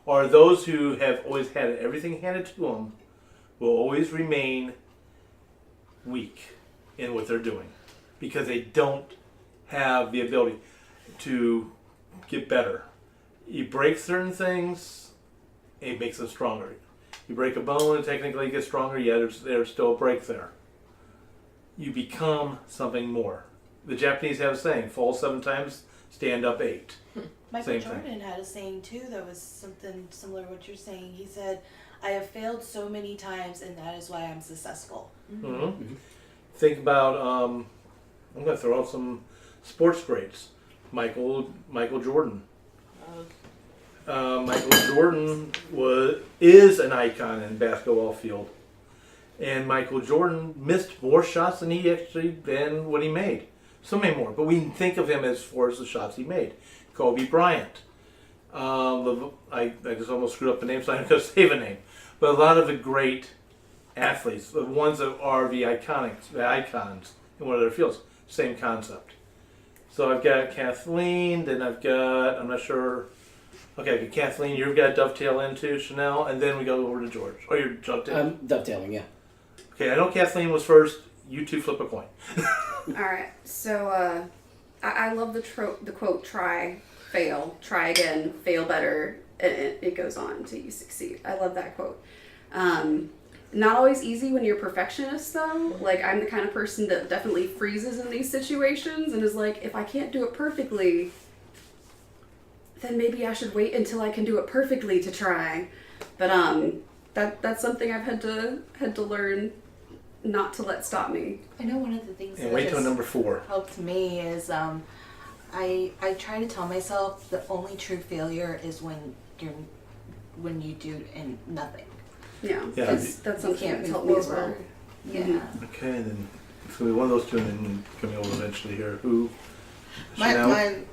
or those who have always had everything handed to them, will always remain weak in what they're doing. Because they don't have the ability to get better. You break certain things, it makes them stronger. You break a bone and technically get stronger, yet there's still a break there. You become something more. The Japanese have a saying, fall 7 times, stand up 8. Michael Same Jordan thing. had a saying too that was something similar to what you're saying. He said, I have failed so many times and that is why I'm successful. Mm-hmm. Think about, I'm going to throw out some sports greats. Michael Jordan. Michael Jordan is an icon in basketball field. And Michael Jordan missed more shots than what he made. So many more. But we think of him as far as the shots he made. Kobe Bryant. I just almost screwed up the name, so I'm going to save a name. But a lot of the great athletes, the ones that are the icons in one of their fields, same concept. So I've got Kathleen, then I've got, I'm not sure, okay, I've got Kathleen, you've got dovetail into Chanel, and then we go over to George. Oh, you're dovetailing? Dovetailing, yeah. Okay, I know Kathleen was first. You two flip a coin. All right. So I love the quote, try, fail, try again, fail better, and it goes on until you succeed. I love that quote. Not always easy when you're a perfectionist, though. Like, I'm the kind of person that definitely freezes in these situations and is like, if I can't do it perfectly, then maybe I should wait until I can do it perfectly to try. But that's something I've had to learn not to let stop me. I know one of the things And that wait till just number 4. helped me is I try to tell myself the only true failure is when you do and nothing. Yeah, Yeah, that's You something can't that's move helped me as well. forward. Yeah. Okay, and then it's going to be one of those two, and then coming over eventually here. Who? Mine's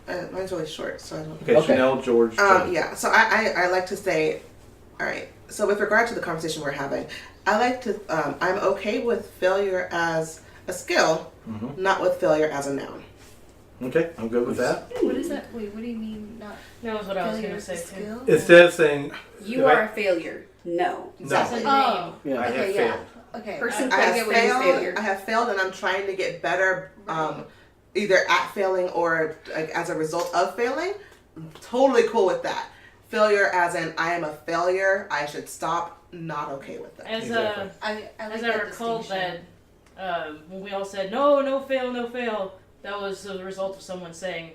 really short, so I don't. Okay, Chanel, George. Jen. Yeah, so I like to say, all right, so with regard to the conversation we're having, I like to, I'm okay with failure as a skill, not with failure as a noun. Okay, I'm good with that. What is that? Wait, what do you mean? Not That was what I was failure gonna is say a too. skill? Instead of saying, You are a failure. No. That's a name. Oh. Yeah. I have Okay, failed. yeah. Okay. Person I can't have get away with failure. failed. I have failed, and I'm trying to get better, either at failing or like as a result of failing. I'm totally cool with that. Failure, as in I am a failure. I should stop. Not okay with that. As Exactly. I like as I that recall distinction. that when we all said no fail, that was the result of someone saying,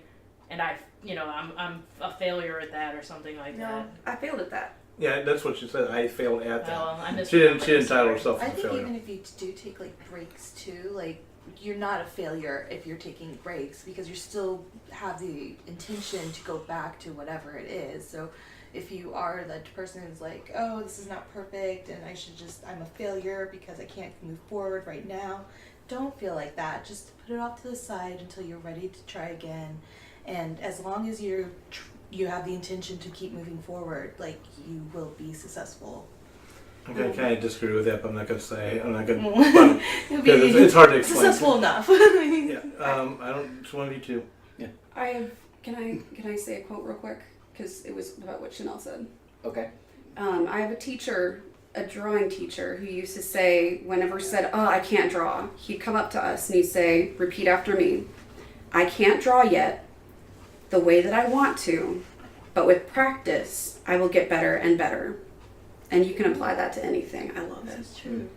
and I'm a failure at that or something like No, that. I failed at that. Yeah, that's what she said. I failed at that. Well, I She didn't misremembered, title sorry. herself I as a think failure. even if you do take like breaks too, like you're not a failure if you're taking breaks because you still have the intention to go back to whatever it is. So if you are that person who's like, oh, this is not perfect and I'm a failure because I can't move forward right now, don't feel like that. Just put it off to the side until you're ready to try again. And as long as you have the intention to keep moving forward, like you will be successful. Okay, I kind of disagree with that, but I'm not going to say. I'm not going to. You'll Because be it's hard to explain. successful enough. Yeah. I don't. It's one of you two. Can I say a quote real quick? Because it was about what Chanel said. Okay. I have a drawing teacher who used to say, whenever said, oh, I can't draw, he'd come up to us and he'd say, repeat after me, I can't draw yet the way that I want to, but with practice, I will get better and better. And you can apply that to anything. I love it. That's true.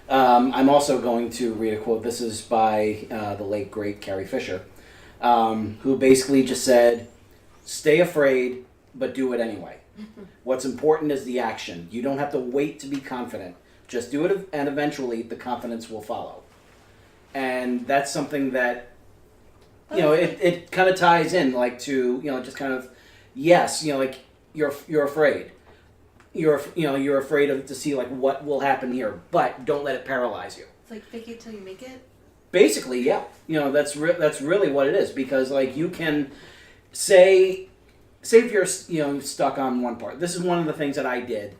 I'm also going to read a quote. This is by the late, great Carrie Fisher, who basically just said, stay afraid, but do it anyway. What's important is the action. You don't have to wait to be confident. Just do it, and eventually the confidence will follow. And that's something that, it kind of ties in, like, to, just kind of, yes, like, you're afraid. You're afraid to see, like, what will happen here, but don't let it paralyze you. It's like fake it till you make it. Basically, yeah. That's really what it is, because, like, you can say if you're stuck on one part. This is one of the things that I did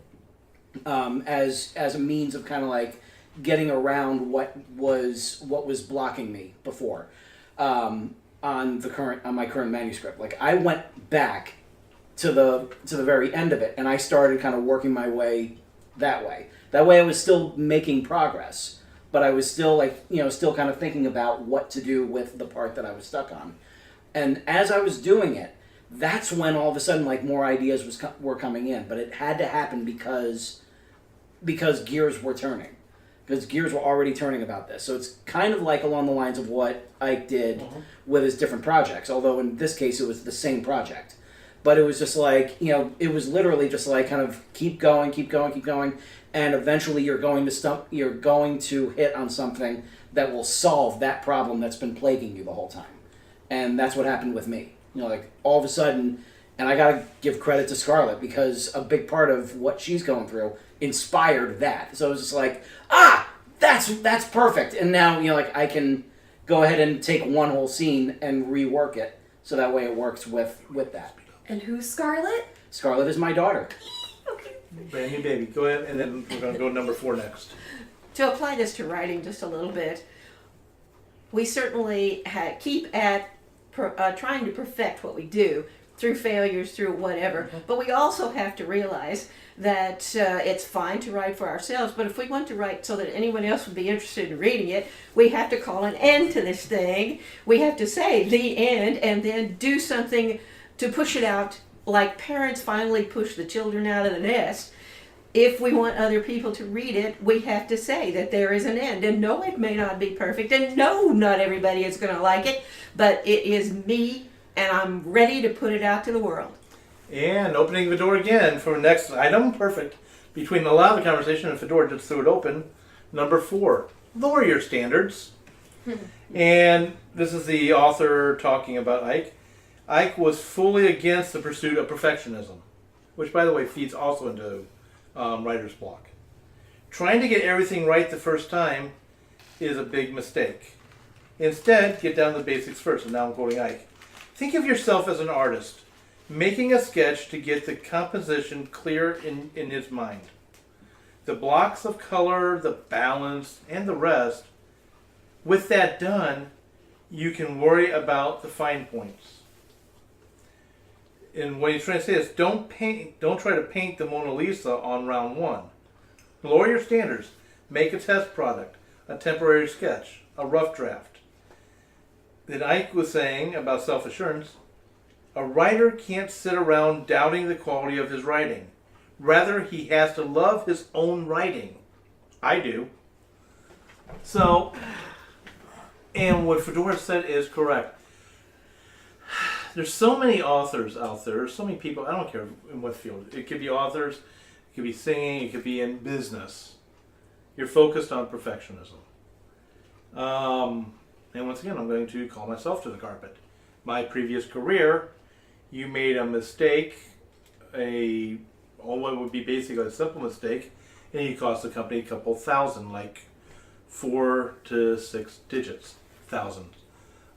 as a means of kind of like getting around what was blocking me before on my current manuscript. Like, I went back to the very end of it, and I started kind of working my way that way. That way I was still making progress, but I was still still kind of thinking about what to do with the part that I was stuck on. And as I was doing it, that's when all of a sudden, like, more ideas were coming in. But it had to happen because gears were turning. Because gears were already turning about this. So it's kind of like along the lines of what Ike did with his different projects. Although in this case it was the same project. But it was just like, it was literally just like kind of keep going. And eventually you're going to hit on something that will solve that problem that's been plaguing you the whole time. And that's what happened with me. Like, all of a sudden, and I gotta give credit to Scarlett, because a big part of what she's going through inspired that. So it was just like, that's perfect. And now, like, I can go ahead and take one whole scene and rework it, so that way it works with that. And who's Scarlett? Scarlett is my daughter. Okay. Brand new baby. Go ahead, and then we're going to go to number 4 next. To apply this to writing just a little bit, we certainly keep at trying to perfect what we do through failures, through whatever. But we also have to realize that it's fine to write for ourselves, but if we want to write so that anyone else would be interested in reading it, we have to call an end to this thing. We have to say the end and then do something to push it out, like parents finally push the children out of the nest. if we want other people to read it, we have to say that there is an end. And no, it may not be perfect. And no, not everybody is going to like it. But it is me, and I'm ready to put it out to the world. And opening the door again for the next item, perfect. Between a lot of the conversation and Fedora just threw it open. Number 4, lower your standards. And this is the author talking about Ike. Ike was fully against the pursuit of perfectionism, which, by the way, feeds also into writer's block. Trying to get everything right the first time is a big mistake. Instead, get down to the basics first. And now I'm quoting Ike. Think of yourself as an artist, making a sketch to get the composition clear in his mind. The blocks of color, the balance, and the rest. With that done, you can worry about the fine points. And what he's trying to say is don't try to paint the Mona Lisa on round 1. Lower your standards. Make a test product, a temporary sketch, a rough draft. That Ike was saying about self-assurance, a writer can't sit around doubting the quality of his writing. Rather, he has to love his own writing. I do. So, and what Fedora said is correct. There's so many authors out there, so many people, I don't care in what field. It could be authors, it could be singing, it could be in business. You're focused on perfectionism. And once again, I'm going to call myself to the carpet. My previous career, you made a mistake, what would be basically a simple mistake, and you cost the company a couple thousand, like 4 to 6 digits, thousands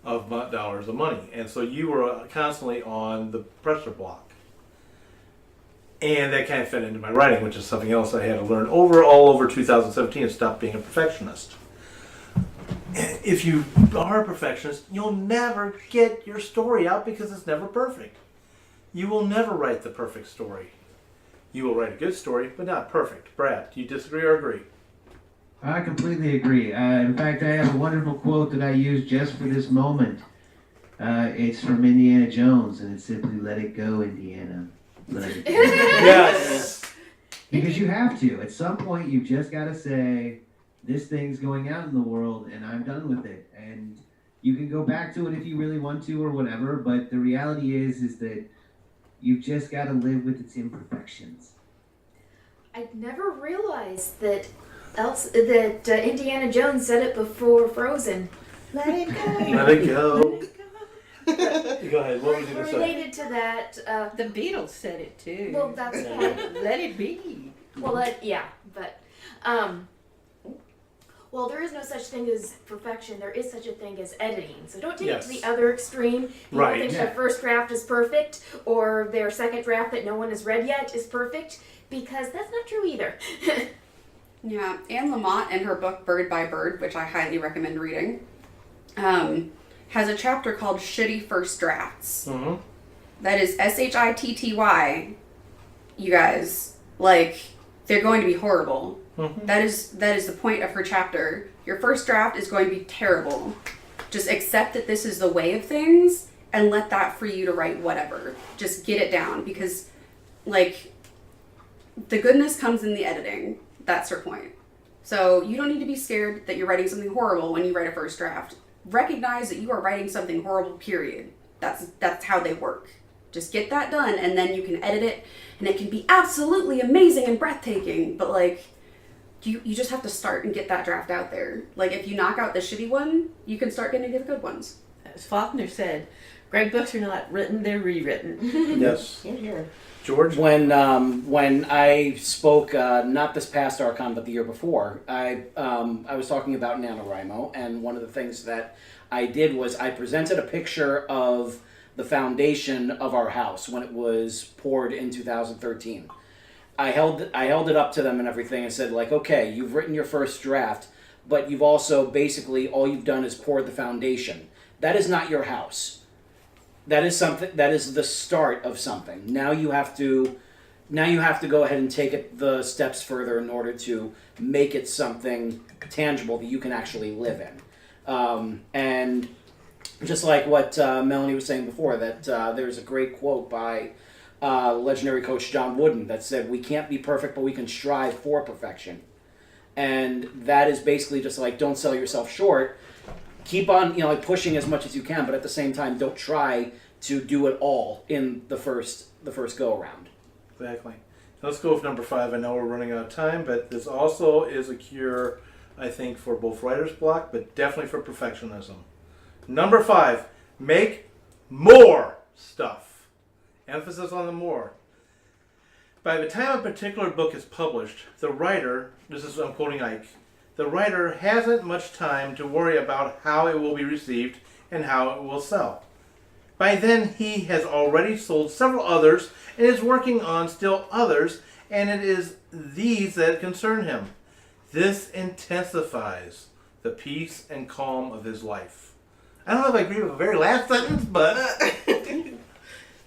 of dollars of money. And so you were constantly on the pressure block. And that kind of fed into my writing, which is something else I had to learn all over 2017 and stop being a perfectionist. If you are a perfectionist, you'll never get your story out because it's never perfect. You will never write the perfect story. You will write a good story, but not perfect. Brad, do you disagree or agree? I completely agree. In fact, I have a wonderful quote that I use just for this moment. It's from Indiana Jones, and it's simply, "Let it go, Indiana. Let it go." Yes. Because you have to. At some point, you've just got to say, this thing's going out in the world, and I'm done with it. And you can go back to it if you really want to or whatever, but the reality is that you've just got to live with its imperfections. I'd never realized that Indiana Jones said it before Frozen. Let it go. Let it go. Go ahead. What was you going to say? Related to that, The Beatles said it too. well, that's fine. Let it be. Well, well, there is no such thing as perfection. There is such a thing as editing. So don't take it to the other extreme. People Right. think their first draft is perfect, or their second draft that no one has read yet is perfect, because that's not true either. Yeah, Anne Lamott in her book Bird by Bird, which I highly recommend reading, has a chapter called Shitty First Drafts. Mm-hmm. That is SHITTY. You guys, like, they're going to be horrible. Mm-hmm. That is the point of her chapter. Your first draft is going to be terrible. Just accept that this is the way of things and let that free you to write whatever. Just get it down, because, like, the goodness comes in the editing. That's her point. So you don't need to be scared that you're writing something horrible when you write a first draft. Recognize that you are writing something horrible, period. That's how they work. Just get that done, and then you can edit it, and it can be absolutely amazing and breathtaking, but, like, you just have to start and get that draft out there. Like, if you knock out the shitty one, you can start getting to the good ones. As Faulkner said, great books are not written, they're rewritten. Yes. Here. George? When I spoke, not this past Archon, but the year before, I was talking about NaNoWriMo, and one of the things that I did was I presented a picture of the foundation of our house when it was poured in 2013. I held it up to them and everything and said, like, okay, you've written your first draft, but you've also basically all you've done is poured the foundation. That is not your house. That is something. That is the start of something. Now you have to go ahead and take it the steps further in order to make it something tangible that you can actually live in. And just like what Melanie was saying before, that there's a great quote by legendary coach John Wooden that said, we can't be perfect, but we can strive for perfection. And that is basically just like, don't sell yourself short. Keep on, pushing as much as you can, but at the same time, don't try to do it all in the first go around. Exactly. Let's go with number 5. I know we're running out of time, but this also is a cure, I think, for both writer's block, but definitely for perfectionism. Number 5, make more stuff. Emphasis on the more. By the time a particular book is published, the writer, I'm quoting Ike, the writer hasn't much time to worry about how it will be received and how it will sell. By then, he has already sold several others and is working on still others, and it is these that concern him. This intensifies the peace and calm of his life. I don't know if I agree with the very last sentence, but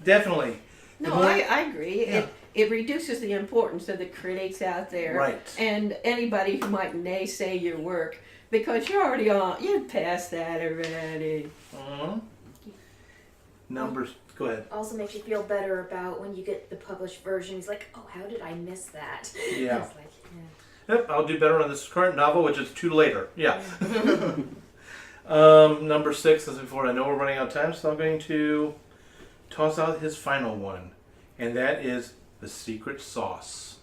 definitely. No, I agree. Yeah. It reduces the importance of the critics out there. Right. And anybody who might naysay your work, because you're past that already. Mm-hmm. Numbers, go ahead. Also makes you feel better about when you get the published version. He's like, oh, how did I miss that? Yeah. It's like, Yep, I'll do better on this current novel, which is 2 later. Yeah. Number 6, as before, I know we're running out of time, so I'm going to toss out his final one, and that is The Secret Sauce.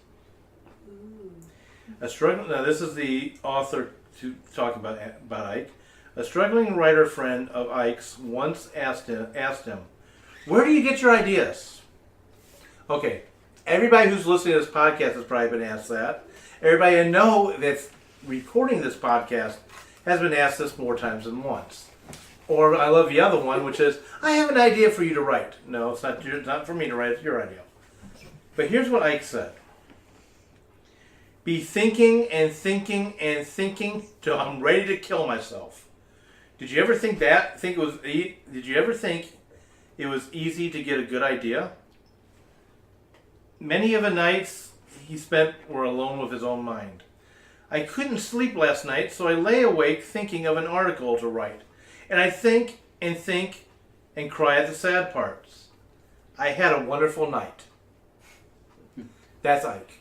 Now, this is the author to talk about Ike. A struggling writer friend of Ike's once asked him, where do you get your ideas? Okay, everybody who's listening to this podcast has probably been asked that. Everybody I know that's recording this podcast has been asked this more times than once. Or I love the other one, which is, I have an idea for you to write. No, it's not for me to write, it's your idea. But here's what Ike said. Be thinking and thinking and thinking till I'm ready to kill myself. Did you ever think that? Did you ever think it was easy to get a good idea? Many of the nights he spent were alone with his own mind. I couldn't sleep last night, so I lay awake thinking of an article to write. And I think and think and cry at the sad parts. I had a wonderful night. That's Ike.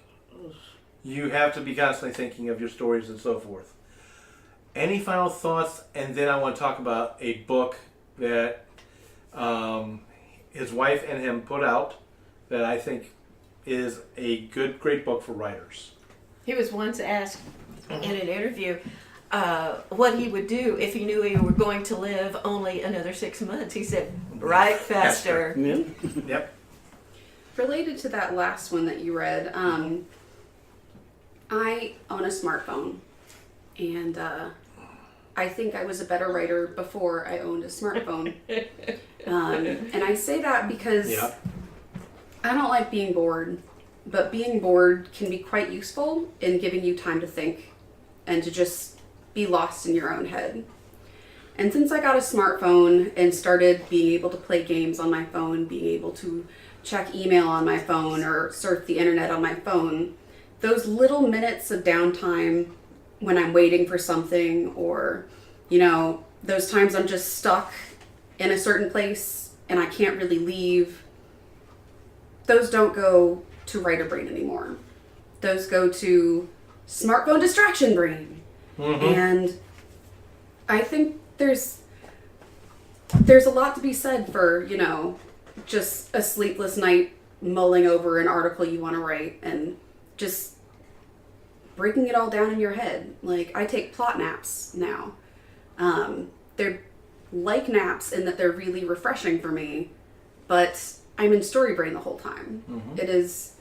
You have to be constantly thinking of your stories and so forth. Any final thoughts? And then I want to talk about a book that his wife and him put out that I think is a great book for writers. He was once asked in an interview what he would do if he knew he were going to live only another 6 months. He said, write faster. Yep. Related to that last one that you read, I own a smartphone, and I think I was a better writer before I owned a smartphone. And I say that because I don't like being bored, but being bored can be quite useful in giving you time to think and to just be lost in your own head. And since I got a smartphone and started being able to play games on my phone, being able to check email on my phone or surf the internet on my phone, those little minutes of downtime when I'm waiting for something, or, those times I'm just stuck in a certain place and I can't really leave, those don't go to writer brain anymore. Those go to smartphone distraction brain. Mm-hmm. And I think there's a lot to be said for, just a sleepless night mulling over an article you want to write and just breaking it all down in your head. Like, I take plot naps now. They're like naps in that they're really refreshing for me, but I'm in story brain the whole time. Mm-hmm.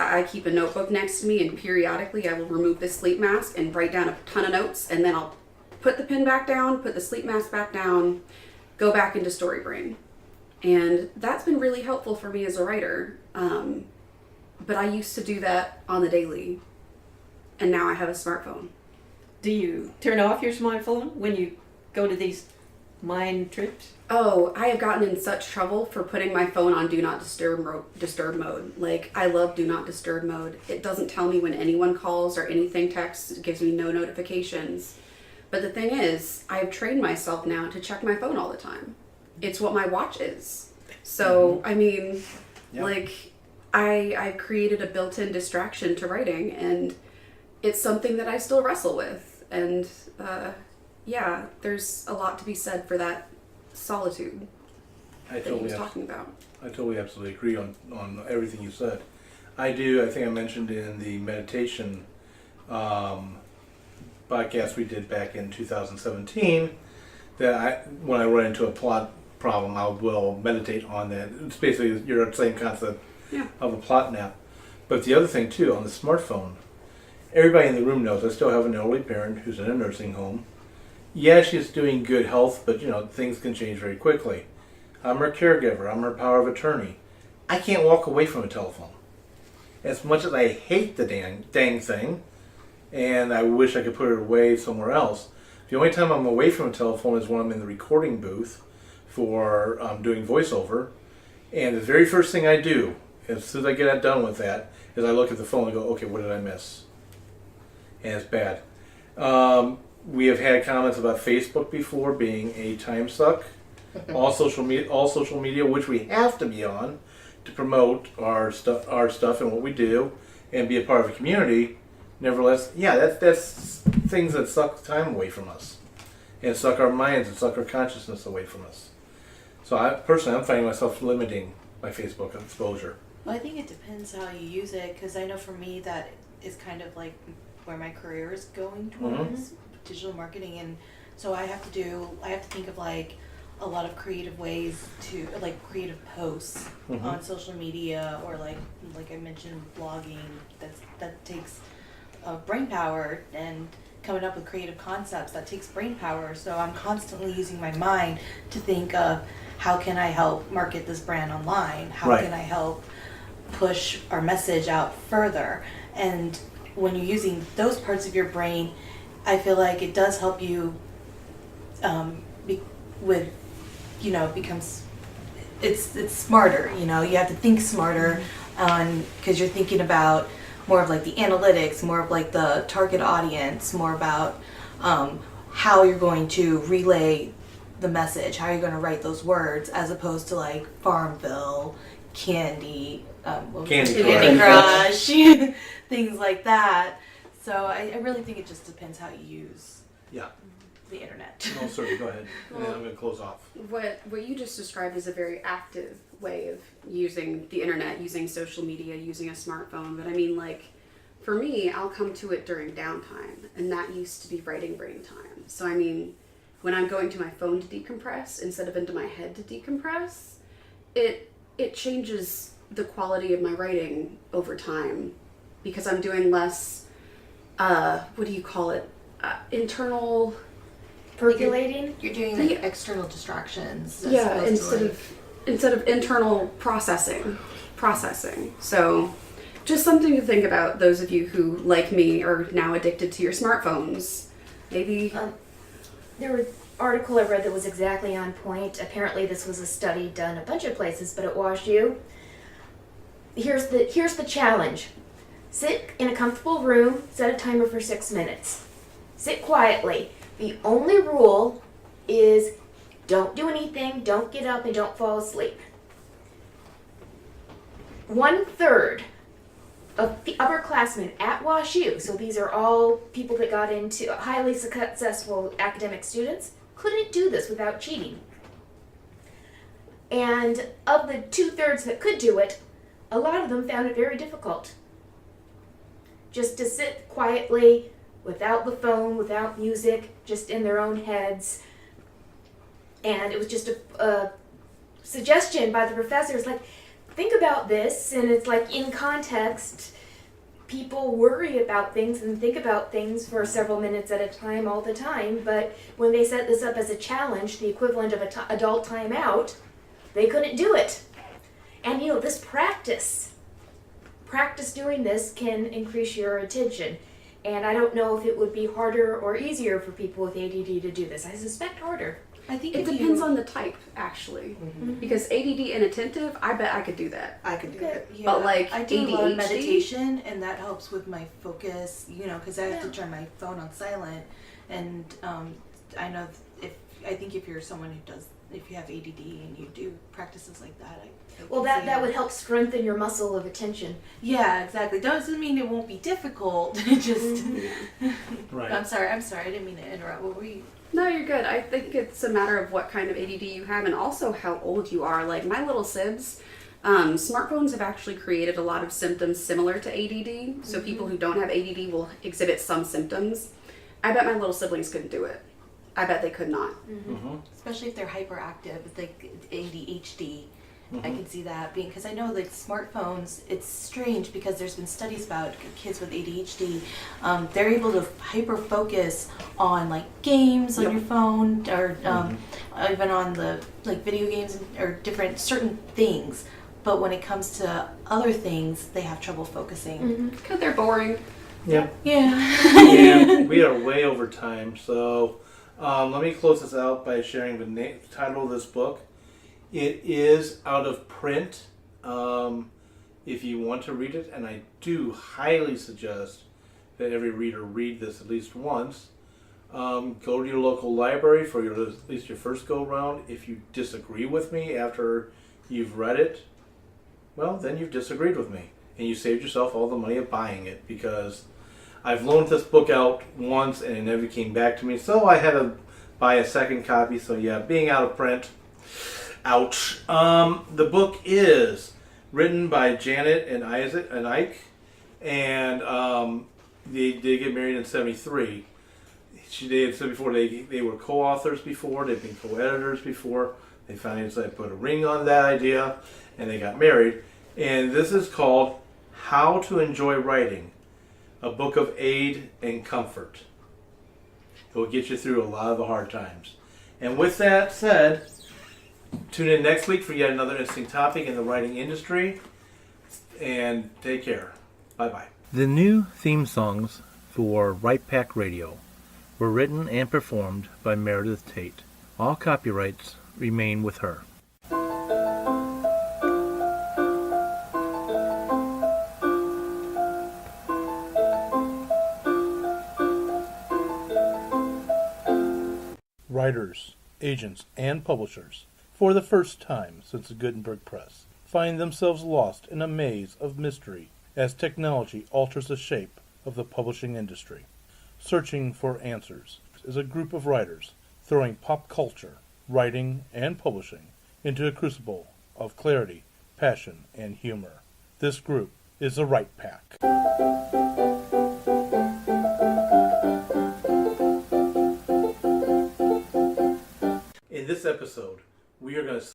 I keep a notebook next to me, and periodically I will remove the sleep mask and write down a ton of notes, and then I'll put the pen back down, put the sleep mask back down, go back into story brain. And that's been really helpful for me as a writer. But I used to do that on the daily, and now I have a smartphone. Do you turn off your smartphone when you go to these mind trips? Oh, I have gotten in such trouble for putting my phone on Do Not Disturb mode. Like, I love Do Not Disturb mode. It doesn't tell me when anyone calls or anything texts. It gives me no notifications. But the thing is, I've trained myself now to check my phone all the time. It's what my watch is. So, I mean, like, I created a built-in distraction to writing, and it's something that I still wrestle with. And yeah, there's a lot to be said for that solitude that he was talking about. I totally absolutely agree on everything you said. I think I mentioned in the meditation podcast we did back in 2017 that when I run into a plot problem, I will meditate on that. It's basically your same concept of a plot nap. But the other thing too, on the smartphone, everybody in the room knows I still have an elderly parent who's in a nursing home. Yeah, she's doing good health, but things can change very quickly. I'm her caregiver. I'm her power of attorney. I can't walk away from a telephone. As much as I hate the dang thing, and I wish I could put it away somewhere else, the only time I'm away from a telephone is when I'm in the recording booth for doing voiceover. And the very first thing I do, as soon as I get done with that, is I look at the phone and go, okay, what did I miss? And it's bad. We have had comments about Facebook before being a time suck. all social media, which we have to be on to promote our stuff and what we do, and be a part of a community. Nevertheless, yeah, that's things that suck time away from us, and suck our minds and suck our consciousness away from us. So I'm finding myself limiting my Facebook exposure. Well, I think it depends how you use it, because I know for me that is kind of like where my career is going towards, digital marketing, and so I have to think of like a lot of creative ways to, like, creative posts on social media, or like I mentioned, blogging. That takes brain power, and coming up with creative concepts that takes brain power. So I'm constantly using my mind to think of how can I help market this brand online? How can I help push our message out further? And when you're using those parts of your brain, I feel like it does help you becomes it's smarter. You have to think smarter, because you're thinking about more of like the analytics, more of like the target audience, more about how you're going to relay the message, how you're going to write those words, as opposed to like Farmville, Candy Crush, things like that. So I really think it just depends how you use the internet. No, sorry, go ahead. And then I'm going to close off. What you just described is a very active way of using the internet, using social media, using a smartphone. But I mean, like, for me, I'll come to it during downtime, and that used to be writing brain time. So I mean, when I'm going to my phone to decompress instead of into my head to decompress, it changes the quality of my writing over time, because I'm doing less, what do you call it? Internal percolating. You're doing like external distractions. Yeah, instead of internal processing. So, just something to think about. Those of you who, like me, are now addicted to your smartphones. Maybe there was an article I read that was exactly on point. Apparently, this was a study done a bunch of places, but at WashU. Here's the challenge: sit in a comfortable room, set a timer for 6 minutes. Sit quietly. The only rule is don't do anything, don't get up, and don't fall asleep. 1/3 of the upperclassmen at WashU, so these are all people that got into highly successful academic students, couldn't do this without cheating. And of the 2/3 that could do it, a lot of them found it very difficult. Just to sit quietly, without the phone, without music, just in their own heads. And it was just a suggestion by the professors, like, think about this, and it's like, in context, people worry about things and think about things for several minutes at a time all the time, but when they set this up as a challenge, the equivalent of adult time out, they couldn't do it. And this practice doing this can increase your attention. And I don't know if it would be harder or easier for people with ADD to do this. I suspect harder. I think it depends on the type, actually. Because ADD inattentive, I bet I could do that. I could do it. Yeah, but like I do ADHD, a lot of meditation, and that helps with my focus. Because I have to turn my phone on silent, and I know if you're someone who does if you have ADD and you do practices like that. Well, that would help strengthen your muscle of attention. Yeah, exactly. Doesn't mean it won't be difficult. It just. Right. I'm sorry. I didn't mean to interrupt. What were you? No, you're good. I think it's a matter of what kind of ADD you have and also how old you are. Like my little sibs, smartphones have actually created a lot of symptoms similar to ADD. So people who don't have ADD will exhibit some symptoms. I bet my little siblings couldn't do it. I bet they could not. Especially if they're hyperactive, with like ADHD. I can see that being, because I know like smartphones, it's strange because there's been studies about kids with ADHD. They're able to hyper focus on like games on your phone or even on the like video games or different certain things. But when it comes to other things, they have trouble focusing. Because they're boring. Yep. Yeah. And we are way over time, so let me close this out by sharing the title of this book. It is out of print if you want to read it, and I do highly suggest that every reader read this at least once. Go to your local library for at least your first go-round. If you disagree with me after you've read it, well, then you've disagreed with me, and you saved yourself all the money of buying it, because I've loaned this book out once and it never came back to me, so I had to buy a second copy. So yeah, being out of print, ouch. The book is written by Janet and Ike, and they get married in '73. They had said before they were co-authors before, they've been co-editors before. They finally decided to put a ring on that idea, and they got married. And this is called How to Enjoy Writing, a book of aid and comfort. It will get you through a lot of the hard times. And with that said, tune in next week for yet another interesting topic in the writing industry. And take care. Bye-bye. The new theme songs for Right Pack Radio were written and performed by Meredith Tate. All copyrights remain with her. Writers, agents, and publishers, for the first time since the Gutenberg Press, find themselves lost in a maze of mystery as technology alters the shape of the publishing industry. Searching for Answers is a group of writers throwing pop culture, writing, and publishing into a crucible of clarity, passion, and humor. This group is the Right Pack. In this episode, we are going to